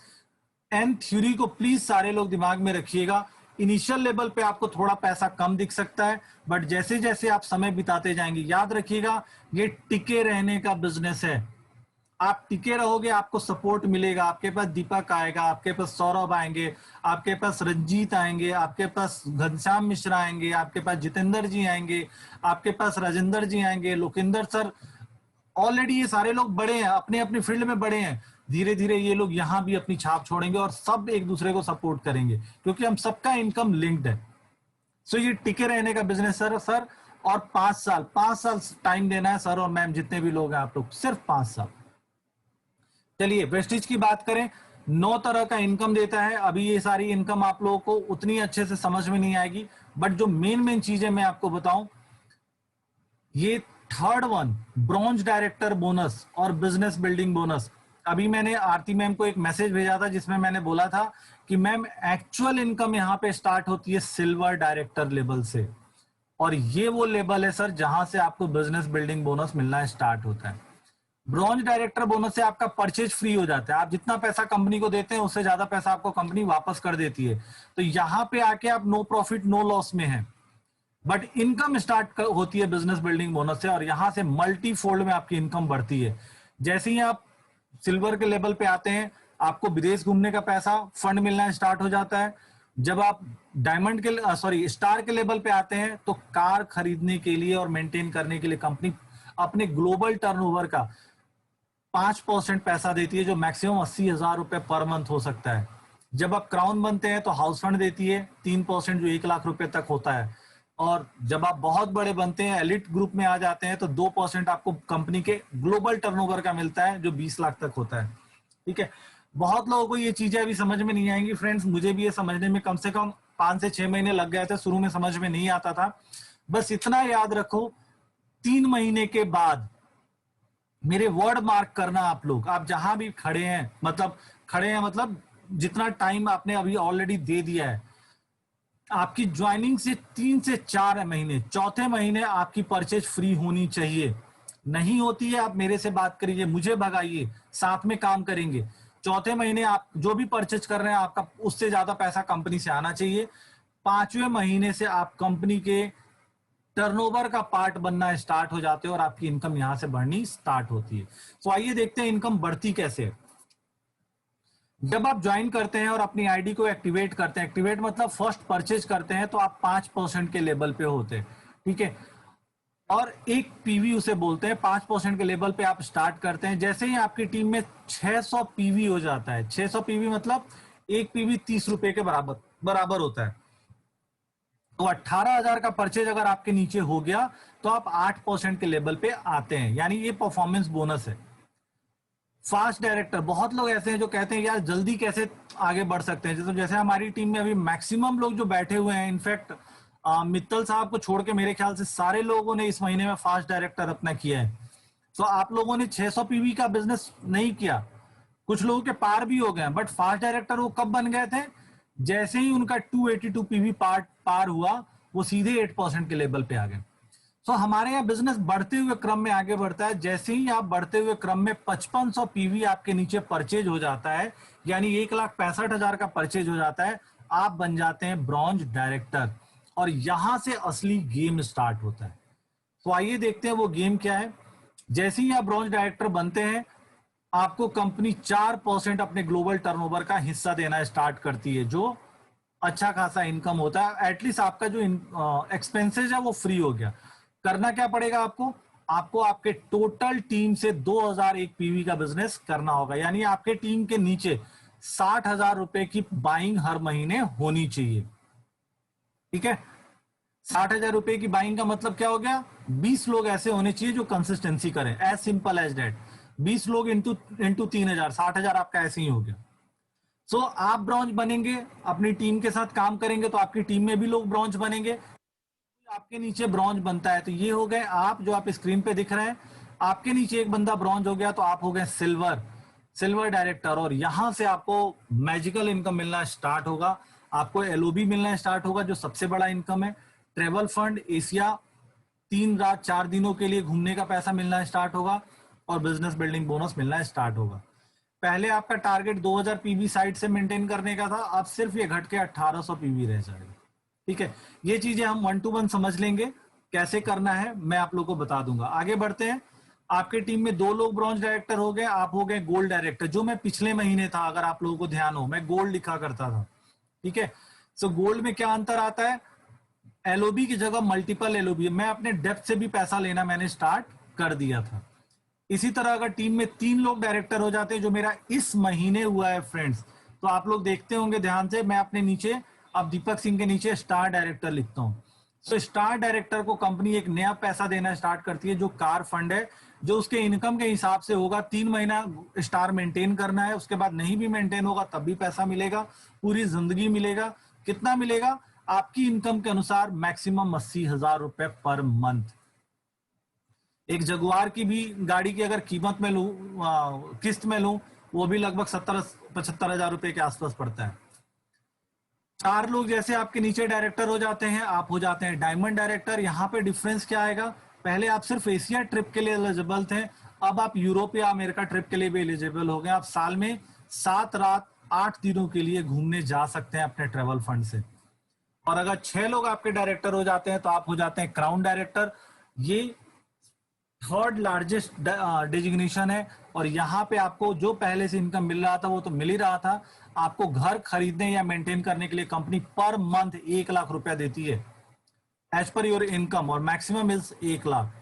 एन थ्योरी को प्लीज सारे लोग दिमाग में रखिएगा। इनिशियल लेवल पे आपको थोड़ा पैसा कम दिख सकता है, बट जैसे जैसे आप समय बिताते जाएंगे, याद रखिएगा ये टिके रहने का बिजनेस है। आप टिके रहोगे, आपको सपोर्ट मिलेगा, आपके पास दीपक आएगा, आपके पास सौरभ आएंगे, आपके पास रंजीत आएंगे, आपके पास घनश्याम मिश्रा आएंगे, आपके पास जितेंद्र जी आएंगे, आपके पास राजेंद्र जी आएंगे, लोकेंद्र सर। ऑलरेडी ये सारे लोग बड़े हैं, अपने अपने फील्ड में बड़े हैं। धीरे धीरे ये लोग यहाँ भी अपनी छाप छोड़ेंगे और सब एक दूसरे को सपोर्ट करेंगे, क्योंकि हम सबका इनकम लिंक्ड है। सो ये टिके रहने का बिजनेस सर। और 5 साल टाइम देना है सर और मैम, जितने भी लोग हैं आप लोग, सिर्फ 5 साल। चलिए वेस्टिज की बात करें, 9 तरह का इनकम देता है। अभी ये सारी इनकम आप लोगों को उतनी अच्छे से समझ में नहीं आएगी, बट जो मेन चीजें मैं आपको बताऊं, ये third one, bronze director bonus और बिजनेस बिल्डिंग बोनस। अभी मैंने आरती मैम को एक मैसेज भेजा था जिसमें मैंने बोला था कि मैम एक्चुअल इनकम यहाँ पे स्टार्ट होती है सिल्वर डायरेक्टर लेवल से, और ये वो लेवल है सर जहां से आपको बिजनेस बिल्डिंग बोनस मिलना स्टार्ट होता है। ब्रॉन्ज डायरेक्टर बोनस से आपका परचेज फ्री हो जाता है। आप जितना पैसा कंपनी को देते हैं उससे ज्यादा पैसा आपको कंपनी वापस कर देती है। तो यहाँ पे आके आप नो प्रॉफिट नो लॉस में हैं, बट इनकम स्टार्ट होती है बिजनेस बिल्डिंग बोनस से, और यहां से मल्टी फोल्ड में आपकी इनकम बढ़ती है। जैसे ही आप सिल्वर के लेवल पे आते हैं, आपको विदेश घूमने का पैसा फंड मिलना स्टार्ट हो जाता है। जब आप डायमंड के स्टार के लेवल पे आते हैं तो कार खरीदने के लिए और मेंटेन करने के लिए कंपनी अपने ग्लोबल टर्नओवर का 5% पैसा देती है, जो मैक्सिमम 80,000 रुपए पर मंथ हो सकता है। जब आप क्राउन बनते हैं तो हाउस फंड देती है 3%, जो 1 लाख रुपए तक होता है। और जब आप बहुत बड़े बनते हैं, एलिट ग्रुप में आ जाते हैं, तो 2% आपको कंपनी के ग्लोबल टर्नओवर का मिलता है, जो 20 लाख तक होता है। ठीक है, बहुत लोगों को ये चीजें अभी समझ में नहीं आएंगी फ्रेंड्स। मुझे भी ये समझने में कम से कम 5 से 6 महीने लग गए थे, शुरू में समझ में नहीं आता था। बस इतना याद रखो, 3 महीने के बाद मेरे वर्ड मार्क करना आप लोग, आप जहां भी खड़े हैं, मतलब जितना टाइम आपने अभी ऑलरेडी दे दिया है, आपकी ज्वाइनिंग से 3 से 4 महीने, चौथे महीने आपकी परचेज फ्री होनी चाहिए। नहीं होती है, आप मेरे से बात करिए, मुझे भगाइए, साथ में काम करेंगे। चौथे महीने आप जो भी परचेज कर रहे हैं, आपका उससे ज्यादा पैसा कंपनी से आना चाहिए। 5वें महीने से आप कंपनी के टर्नओवर का पार्ट बनना स्टार्ट हो जाते हो और आपकी इनकम यहां से बढ़नी स्टार्ट होती है। तो आइए देखते हैं इनकम बढ़ती कैसे है। जब आप ज्वाइन करते हैं और अपनी आईडी को एक्टिवेट करते हैं, एक्टिवेट मतलब फर्स्ट परचेज करते हैं, तो आप 5% के लेवल पे होते हैं। ठीक है, और एक पीवी उसे बोलते हैं। 5% के लेवल पे आप स्टार्ट करते हैं। जैसे ही आपकी टीम में 600 पीवी हो जाता है, 600 पीवी मतलब एक पीवी 30 रुपए के बराबर होता है। तो 18,000 का परचेज अगर आपके नीचे हो गया तो आप 8% के लेवल पे आते हैं, यानी ये परफॉर्मेंस बोनस है। फास्ट डायरेक्टर, बहुत लोग ऐसे हैं जो कहते हैं यार जल्दी कैसे आगे बढ़ सकते हैं। जैसे हमारी टीम में अभी मैक्सिमम लोग जो बैठे हुए हैं, इनफैक्ट मित्तल साहब को छोड़ के मेरे ख्याल से सारे लोगों ने इस महीने में फास्ट डायरेक्टर अपना किया है। तो आप लोगों ने 600 पीवी का बिजनेस नहीं किया, कुछ लोगों के पार भी हो गए, बट फास्ट डायरेक्टर वो कब बन गए थे? जैसे ही उनका 282 पीवी पार हुआ, वो सीधे 8% के लेवल पे आ गए। तो हमारे यहाँ बिजनेस बढ़ते हुए क्रम में आगे बढ़ता है। जैसे ही आप बढ़ते हुए क्रम में 5500 पीवी आपके नीचे परचेज हो जाता है, यानी 1,65,000 का परचेज हो जाता है, आप बन जाते हैं ब्रॉन्ज डायरेक्टर। और यहां से असली गेम स्टार्ट होता है। तो आइए देखते हैं वो गेम क्या है। जैसे ही आप ब्रॉन्ज डायरेक्टर बनते हैं, आपको कंपनी 4% अपने ग्लोबल टर्नओवर का हिस्सा देना स्टार्ट करती है, जो अच्छा खासा इनकम होता है। एटलीस्ट आपका जो एक्सपेंसेस है वो फ्री हो गया। करना क्या पड़ेगा आपको? आपको आपके टोटल टीम से 2,001 पीवी का बिजनेस करना होगा, यानी आपके टीम के नीचे 60,000 रुपए की बाइंग हर महीने होनी चाहिए। ठीक है, 60,000 रुपए की बाइंग का मतलब क्या हो गया? 20 लोग ऐसे होने चाहिए जो कंसिस्टेंसी करें, एज सिंपल एज डेट। 20 लोग इंटू 3,000, 60,000 आपका ऐसे ही हो गया। सो आप ब्रॉन्ज बनेंगे, अपनी टीम के साथ काम करेंगे तो आपकी टीम में भी लोग ब्रॉन्ज बनेंगे, आपके नीचे ब्रॉन्ज बनता है। तो ये हो गए आप, जो आप स्क्रीन पे दिख रहे हैं, आपके नीचे एक बंदा ब्रॉन्ज हो गया तो आप हो गए सिल्वर डायरेक्टर। और यहां से आपको मैजिकल इनकम मिलना स्टार्ट होगा। आपको एलओबी मिलना स्टार्ट होगा, जो सबसे बड़ा इनकम है। ट्रेवल फंड एशिया 3 रात 4 दिनों के लिए घूमने का पैसा मिलना स्टार्ट होगा, और बिजनेस बिल्डिंग बोनस मिलना स्टार्ट होगा। पहले आपका टारगेट 2000 पीवी साइट से मेंटेन करने का था, अब सिर्फ ये घट के 1800 पीवी रह जाएगा। ठीक है, ये चीजें हम 1 to 1 समझ लेंगे, कैसे करना है मैं आप लोगों को बता दूंगा। आगे बढ़ते हैं। आपके टीम में 2 लोग ब्रॉन्ज डायरेक्टर हो गए, आप हो गए गोल्ड डायरेक्टर, जो मैं पिछले महीने था, अगर आप लोगों को ध्यान हो, मैं गोल्ड लिखा करता था। ठीक है, सो गोल्ड में क्या अंतर आता है? एलओबी की जगह मल्टीपल एलओबी। मैं अपने डेप्थ से भी पैसा लेना मैंने स्टार्ट कर दिया था। इसी तरह अगर टीम में 3 लोग डायरेक्टर हो जाते हैं, जो मेरा इस महीने हुआ है फ्रेंड्स, तो आप लोग देखते होंगे ध्यान से, मैं अपने नीचे अब दीपक सिंह के नीचे स्टार डायरेक्टर लिखता हूं। तो स्टार डायरेक्टर को कंपनी एक नया पैसा देना स्टार्ट करती है, जो कार फंड है, जो उसके इनकम के हिसाब से होगा। 3 महीना स्टार मेंटेन करना है, उसके बाद नहीं भी मेंटेन होगा तब भी पैसा मिलेगा, पूरी जिंदगी मिलेगा। कितना मिलेगा? आपकी इनकम के अनुसार मैक्सिमम 80,000 रुपए पर मंथ। एक जगुआर की भी गाड़ी की अगर कीमत में लूं, किस्त में लूं, वो भी लगभग 70-75 हजार रुपए के आसपास पड़ता है। 4 लोग जैसे आपके नीचे डायरेक्टर हो जाते हैं, आप हो जाते हैं डायमंड डायरेक्टर। यहाँ पे डिफरेंस क्या आएगा, पहले आप सिर्फ एशिया ट्रिप के लिए एलिजिबल थे, अब आप यूरोप या अमेरिका ट्रिप के लिए भी एलिजिबल हो गए। आप साल में 7 रात 8 दिनों के लिए घूमने जा सकते हैं अपने ट्रेवल फंड से। और अगर 6 लोग आपके डायरेक्टर हो जाते हैं तो आप हो जाते हैं क्राउन डायरेक्टर। ये थर्ड लार्जेस्ट डेजिग्नेशन है, और यहाँ पे आपको जो पहले से इनकम मिल रहा था वो तो मिल ही रहा था। आपको घर खरीदने या मेंटेन करने के लिए कंपनी पर मंथ 1 लाख रुपया देती है एज पर योर इनकम, और मैक्सिमम इज 1 लाख।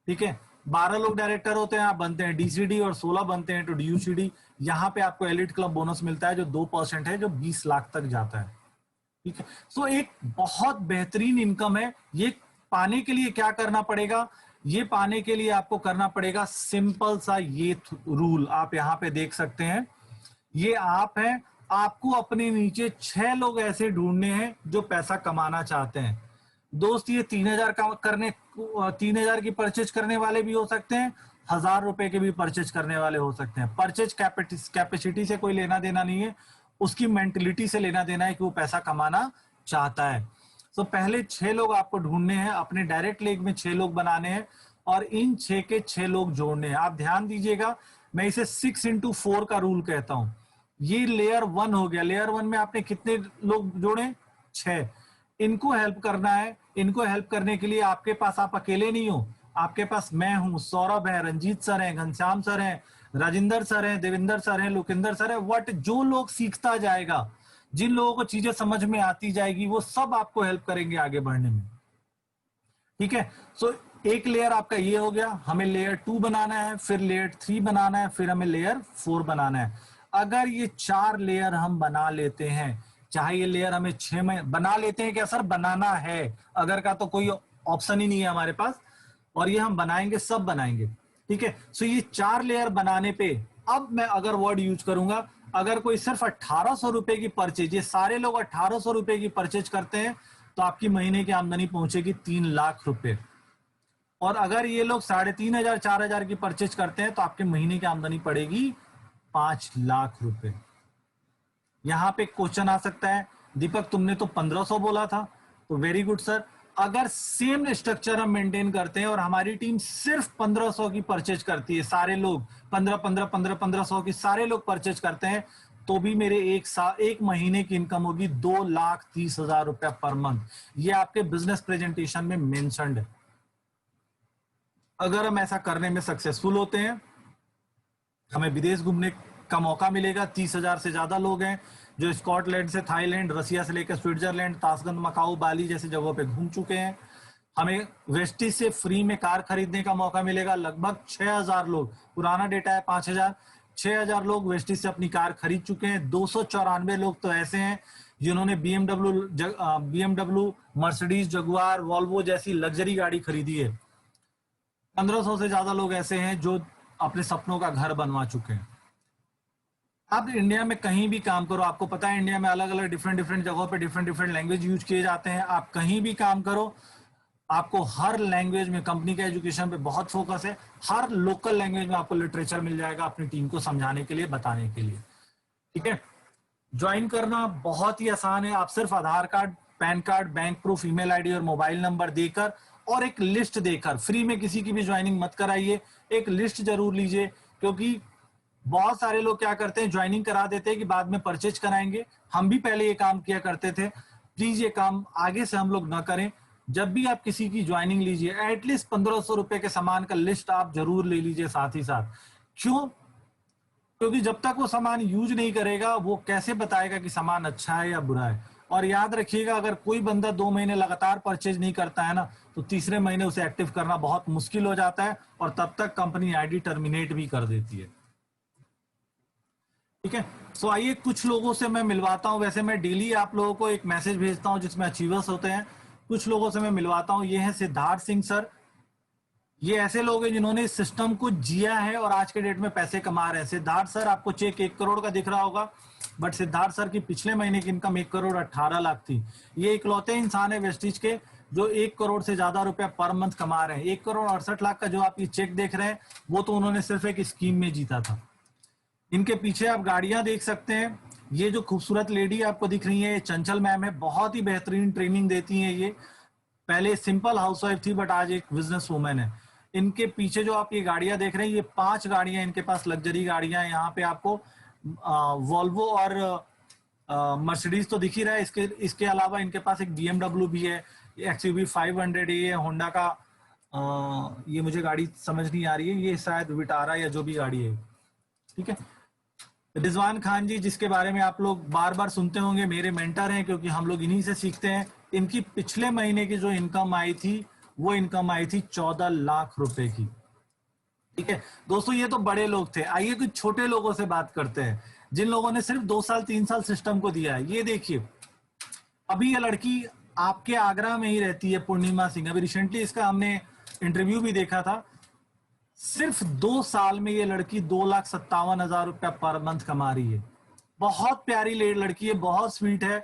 ठीक है, 12 लोग डायरेक्टर होते हैं, आप बनते हैं डीसीडी, और 16 बनते हैं तो डीयूसीडी। यहाँ पे आपको एलिट क्लब बोनस मिलता है जो 2% है, जो 20 लाख तक जाता है। ठीक है, सो एक बहुत बेहतरीन इनकम है। ये पाने के लिए क्या करना पड़ेगा, ये पाने के लिए आपको करना पड़ेगा सिंपल सा ये रूल, आप यहाँ पे देख सकते हैं। ये आप हैं, आपको अपने नीचे 6 लोग ऐसे ढूंढने हैं जो पैसा कमाना चाहते हैं। दोस्त, ये 3,000 का करने 3,000 की परचेज करने वाले भी हो सकते हैं, 1,000 रुपए के भी परचेज करने वाले हो सकते हैं। परचेज कैपेसिटी से कोई लेना देना नहीं है, उसकी मेंटलिटी से लेना देना है कि वो पैसा कमाना चाहता है। तो पहले 6 लोग आपको ढूंढने हैं, अपने डायरेक्ट लेग में 6 लोग बनाने हैं, और इन 6 के 6 लोग जोड़ने हैं। आप ध्यान दीजिएगा, मैं इसे 6x4 का रूल कहता हूं। ये लेयर 1 हो गया। लेयर 1 में आपने कितने लोग जोड़े, 6। इनको हेल्प करना है। इनको हेल्प करने के लिए आपके पास, आप अकेले नहीं हो, आपके पास मैं हूं, सौरभ है, रंजीत सर हैं, घनश्याम सर हैं, राजेंद्र सर हैं, देवेंद्र सर हैं, लोकेंद्र सर है। वट जो लोग सीखता जाएगा, जिन लोगों को चीजें समझ में आती जाएगी, वो सब आपको हेल्प करेंगे आगे बढ़ने में। ठीक है, सो एक लेयर आपका ये हो गया। हमें लेयर 2 बनाना है, फिर लेयर 3 बनाना है, फिर हमें लेयर 4 बनाना है। अगर ये 4 लेयर हम बना लेते हैं, चाहे ये लेयर हमें 6 महीने बना लेते हैं, क्या सर बनाना है, अगर का तो कोई ऑप्शन ही नहीं है हमारे पास, और ये हम बनाएंगे, सब बनाएंगे। ठीक है, सो ये 4 लेयर बनाने पे, अब मैं अगर वर्ड यूज करूंगा, अगर कोई सिर्फ 1,800 रुपए की परचेज, ये सारे लोग 1,800 रुपए की परचेज करते हैं, तो आपकी महीने की आमदनी पहुंचेगी 3 लाख रुपए। और अगर ये लोग 3,500 4,000 की परचेज करते हैं, तो आपके महीने की आमदनी पड़ेगी 5 लाख रुपए। यहां पे क्वेश्चन आ सकता है, दीपक तुमने तो 1,500 बोला था, तो वेरी गुड सर। अगर सेम स्ट्रक्चर हम मेंटेन करते हैं और हमारी टीम सिर्फ 1,500 की परचेज करती है, सारे लोग 15,100 की सारे लोग परचेज करते हैं, तो भी मेरे एक महीने की इनकम होगी 2,30,000 रुपया पर मंथ। ये आपके बिजनेस प्रेजेंटेशन में मेंशन्ड है। अगर हम ऐसा करने में सक्सेसफुल होते हैं, हमें विदेश घूमने का मौका मिलेगा। 30,000 से ज्यादा लोग हैं जो स्कॉटलैंड से थाईलैंड, रसिया से लेकर स्विट्जरलैंड, ताशकंद, मकाऊ, बाली जैसी जगहों पे घूम चुके हैं। हमें वेस्टिज से फ्री में कार खरीदने का मौका मिलेगा। लगभग 6,000 लोग, पुराना डेटा है 5,000, 6,000 लोग वेस्टिज से अपनी कार खरीद चुके हैं। 294 लोग तो ऐसे हैं जिन्होंने बीएमडब्ल्यू, मर्सिडीज, जगुआर, वॉल्वो जैसी लग्जरी गाड़ी खरीदी है। 1,500 से ज्यादा लोग ऐसे हैं जो अपने सपनों का घर बनवा चुके हैं। आप इंडिया में कहीं भी काम करो, आपको पता है इंडिया में अलग अलग डिफरेंट जगहों पे डिफरेंट लैंग्वेज यूज किए जाते हैं। आप कहीं भी काम करो, आपको हर लैंग्वेज में, कंपनी का एजुकेशन पे बहुत फोकस है, हर लोकल लैंग्वेज में आपको लिटरेचर मिल जाएगा अपनी टीम को समझाने के लिए, बताने के लिए। ठीक है, ज्वाइन करना बहुत ही आसान है। आप सिर्फ Aadhaar card, PAN card, bank proof, email ID और मोबाइल नंबर देकर और एक लिस्ट देकर, फ्री में किसी की भी ज्वाइनिंग मत कराइए, एक लिस्ट जरूर लीजिए। क्योंकि बहुत सारे लोग क्या करते हैं, ज्वाइनिंग करा देते हैं कि बाद में परचेज कराएंगे। हम भी पहले ये काम किया करते थे। प्लीज ये काम आगे से हम लोग ना करें। जब भी आप किसी की ज्वाइनिंग लीजिए, एटलीस्ट 1,500 रुपए के सामान का लिस्ट आप जरूर ले लीजिए साथ ही साथ। क्यों? क्योंकि जब तक वो सामान यूज नहीं करेगा, वो कैसे बताएगा कि सामान अच्छा है या बुरा है। और याद रखिएगा, अगर कोई बंदा 2 महीने लगातार परचेज नहीं करता है ना, तो तीसरे महीने उसे एक्टिव करना बहुत मुश्किल हो जाता है, और तब तक कंपनी आईडी टर्मिनेट भी कर देती है। ठीक है, सो आइए कुछ लोगों से मैं मिलवाता हूं। वैसे मैं डेली आप लोगों को एक मैसेज भेजता हूं जिसमें अचीवर्स होते हैं। कुछ लोगों से मैं मिलवाता हूं। ये है सिद्धार्थ सिंह सर। ये ऐसे लोग हैं जिन्होंने इस सिस्टम को जिया है और आज के डेट में पैसे कमा रहे हैं। सिद्धार्थ सर, आपको चेक 1 करोड़ का दिख रहा होगा, बट सिद्धार्थ सर की पिछले महीने की इनकम 1,18,00,000 थी। ये इकलौते इंसान है वेस्टिज के जो 1 करोड़ से ज्यादा रुपया पर मंथ कमा रहे हैं। 1,68,00,000 का जो आप ये चेक देख रहे हैं, वो तो उन्होंने सिर्फ एक स्कीम में जीता था। इनके पीछे आप गाड़ियां देख सकते हैं। ये जो खूबसूरत लेडी आपको दिख रही है, ये चंचल मैम है, बहुत ही बेहतरीन ट्रेनिंग देती हैं ये। पहले सिंपल हाउसवाइफ थी बट आज एक बिजनेस वूमेन है। इनके पीछे जो आप ये गाड़ियां देख रहे हैं, ये 5 गाड़ियां इनके पास लग्जरी गाड़ियां हैं। यहाँ पे आपको वॉल्वो और मर्सिडीज तो दिख ही रहा है, इसके इसके अलावा इनके पास एक BMW भी है, XUV 500 है, ये होंडा का ये मुझे गाड़ी समझ नहीं आ रही है, ये शायद विटारा या जो भी गाड़ी है। ठीक है, रिजवान खान जी जिसके बारे में आप लोग बार बार सुनते होंगे, मेरे मेंटर हैं क्योंकि हम लोग इन्हीं से सीखते हैं। इनकी पिछले महीने की जो इनकम आई थी, वो इनकम आई थी 14 लाख रुपए की। ठीक है दोस्तों, ये तो बड़े लोग थे। आइए कुछ छोटे लोगों से बात करते हैं, जिन लोगों ने सिर्फ 2 साल 3 साल सिस्टम को दिया है। ये देखिए, अभी ये लड़की आपके आगरा में ही रहती है, पूर्णिमा सिंह। अभी रिसेंटली इसका हमने इंटरव्यू भी देखा था। सिर्फ 2 साल में ये लड़की 2,57,000 रुपया पर मंथ कमा रही है। बहुत प्यारी लड़की है, बहुत स्वीट है।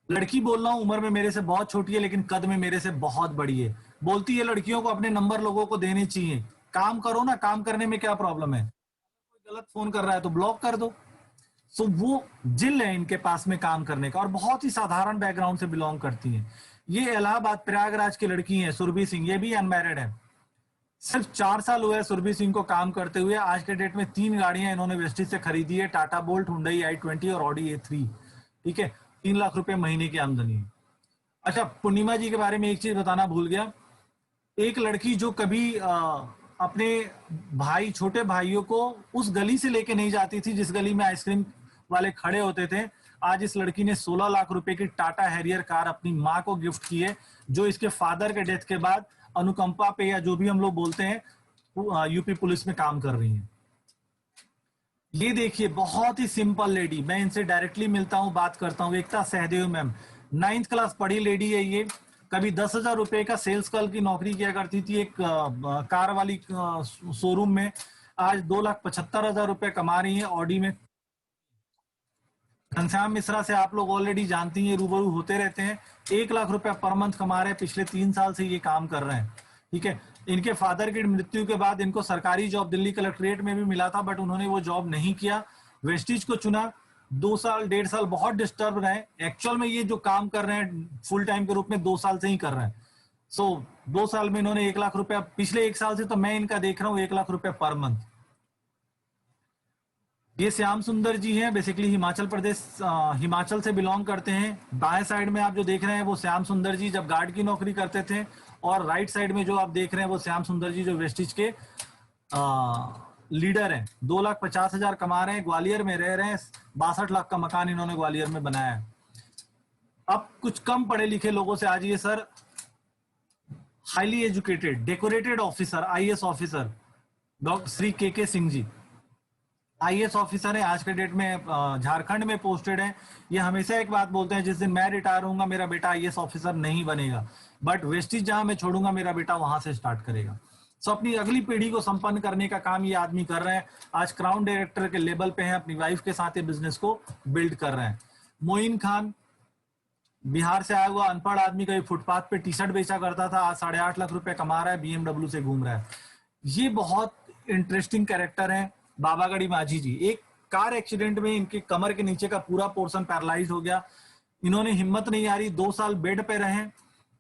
लड़की बोल रहा हूं, उम्र में मेरे से बहुत छोटी है लेकिन कद में मेरे से बहुत बड़ी है। बोलती है लड़कियों को अपने नंबर लोगों को देने चाहिए, काम करो ना, काम करने में क्या प्रॉब्लम है, कोई गलत फोन कर रहा है तो ब्लॉक कर दो। सो वो जिल है इनके पास में काम करने का, और बहुत ही साधारण बैकग्राउंड से बिलोंग करती हैं। ये इलाहाबाद प्रयागराज की लड़की है सुरभि सिंह, ये भी अनमैरिड है। सिर्फ 4 साल हुए सुरभि सिंह को काम करते हुए। आज के डेट में 3 गाड़ियां इन्होंने वेस्टिज से खरीदी है, टाटा बोल्ट, हुंडई i20 और ऑडी A3। ठीक है, 3 लाख रुपए महीने की आमदनी है। अच्छा, पूर्णिमा जी के बारे में एक चीज बताना भूल गया। एक लड़की जो कभी अपने भाई, छोटे भाइयों को उस गली से लेके नहीं जाती थी जिस गली में आइसक्रीम वाले खड़े होते थे, आज इस लड़की ने 16 लाख रुपए की टाटा हैरियर कार अपनी माँ को गिफ्ट की है, जो इसके फादर के डेथ के बाद अनुकंपा पे या जो भी हम लोग बोलते हैं यूपी पुलिस में काम कर रही हैं। ये देखिए, बहुत ही सिंपल लेडी, मैं इनसे डायरेक्टली मिलता हूं, बात करता हूं। एकता सहदेव मैम, 9th क्लास पढ़ी लेडी है ये। कभी 10,000 रुपए का सेल्स गर्ल की नौकरी किया करती थी एक कार वाली शोरूम में। आज 2,75,000 रुपए कमा रही है ऑडी में। घनश्याम मिश्रा से आप लोग ऑलरेडी जानती हैं, रूबरू होते रहते हैं। 1 लाख रुपया पर मंथ कमा रहे हैं, पिछले 3 साल से ये काम कर रहे हैं। ठीक है, इनके फादर की मृत्यु के बाद इनको सरकारी जॉब दिल्ली कलेक्ट्रेट में भी मिला था, बट उन्होंने वो जॉब नहीं किया, वेस्टिज को चुना। 2 साल 1.5 साल बहुत डिस्टर्ब रहे। एक्चुअल में ये जो काम कर रहे हैं फुल टाइम के रूप में 2 साल से ही कर रहे हैं। सो 2 साल में इन्होंने 1 लाख रुपया, पिछले 1 साल से तो मैं इनका देख रहा हूँ 1 लाख रुपया पर मंथ। ये श्याम सुंदर जी हैं, बेसिकली हिमाचल प्रदेश, हिमाचल से बिलोंग करते हैं। बाएं साइड में आप जो देख रहे हैं वो श्याम सुंदर जी जब गार्ड की नौकरी करते थे, और राइट साइड में जो आप देख रहे हैं वो श्याम सुंदर जी जो वेस्टिज के लीडर हैं। 2,50,000 कमा रहे हैं, ग्वालियर में रह रहे हैं। 62 लाख का मकान इन्होंने ग्वालियर में बनाया है। अब कुछ कम पढ़े लिखे लोगों से आज ये sir, highly educated decorated officer, IAS officer doctor Shri के सिंह जी IAS ऑफिसर है, आज के डेट में झारखंड में पोस्टेड है। ये हमेशा एक बात बोलते हैं, जिस दिन मैं रिटायर होऊंगा मेरा बेटा IAS ऑफिसर नहीं बनेगा, बट वेस्टिज जहां मैं छोड़ूंगा मेरा बेटा वहां से स्टार्ट करेगा। सो अपनी अगली पीढ़ी को संपन्न करने का काम ये आदमी कर रहे हैं। आज क्राउन डायरेक्टर के लेवल पे हैं, अपनी वाइफ के साथ ये बिजनेस को बिल्ड कर रहे हैं। मोइन खान, बिहार से आया हुआ अनपढ़ आदमी, कभी फुटपाथ पे टी-शर्ट बेचा करता था, आज 8.5 लाख रुपए कमा रहा है, BMW से घूम रहा है। ये बहुत इंटरेस्टिंग कैरेक्टर है। बाबागढ़ी माझी जी, एक कार एक्सीडेंट में इनके कमर के नीचे का पूरा पोर्शन पैरालाइज हो गया। इन्होंने हिम्मत नहीं हारी, 2 साल बेड पे रहे।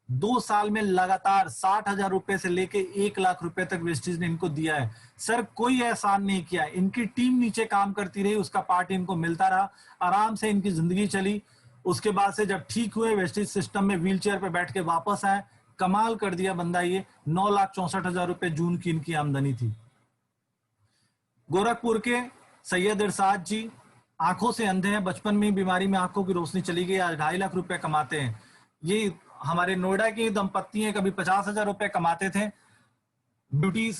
2 साल में लगातार 60,000 रुपए से लेके 1 लाख रुपए तक वेस्टिज ने इनको दिया है। सर कोई एहसान नहीं किया, इनकी टीम नीचे काम करती रही, उसका पार्ट इनको मिलता रहा, आराम से इनकी जिंदगी चली। उसके बाद से जब ठीक हुए, वेस्टिज सिस्टम में व्हील चेयर पे बैठ के वापस आए, कमाल कर दिया बंदा ये। 9,64,000 रुपए जून की इनकी आमदनी थी। गोरखपुर के सैयद इरशाद जी, आंखों से अंधे हैं, बचपन में बीमारी में आंखों की रोशनी चली गई, आज 2.5 लाख रुपए कमाते हैं। ये हमारे नोएडा की दंपत्ति हैं, कभी 50,000 रुपए कमाते थे, ब्यूटी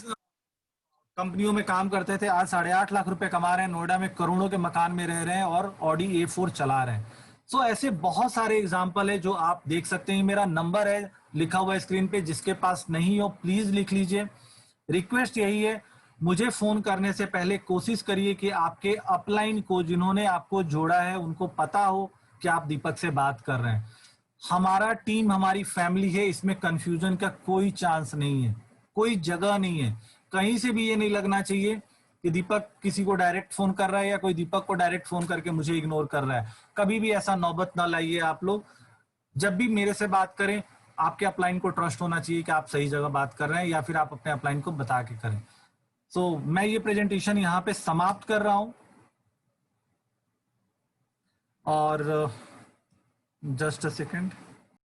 कंपनियों में काम करते थे, आज 8.5 लाख रुपए कमा रहे हैं, नोएडा में करोड़ों के मकान में रह रहे हैं और ऑडी A4 चला रहे हैं। सो ऐसे बहुत सारे एग्जाम्पल है जो आप देख सकते हैं। मेरा नंबर है लिखा हुआ स्क्रीन पे, जिसके पास नहीं हो प्लीज लिख लीजिए। रिक्वेस्ट यही है, मुझे फोन करने से पहले कोशिश करिए कि आपके अपलाइन को, जिन्होंने आपको जोड़ा है, उनको पता हो कि आप दीपक से बात कर रहे हैं। हमारा टीम हमारी फैमिली है, इसमें कंफ्यूजन का कोई चांस नहीं है, कोई जगह नहीं है। कहीं से भी ये नहीं लगना चाहिए कि दीपक किसी को डायरेक्ट फोन कर रहा है या कोई दीपक को डायरेक्ट फोन करके मुझे इग्नोर कर रहा है। कभी भी ऐसा नौबत ना लाइए आप लोग। जब भी मेरे से बात करें, आपके अपलाइन को ट्रस्ट होना चाहिए कि आप सही जगह बात कर रहे हैं, या फिर आप अपने अपलाइन को बता के करें। सो मैं ये प्रेजेंटेशन यहाँ पे समाप्त कर रहा हूं। और जस्ट अ सेकेंड।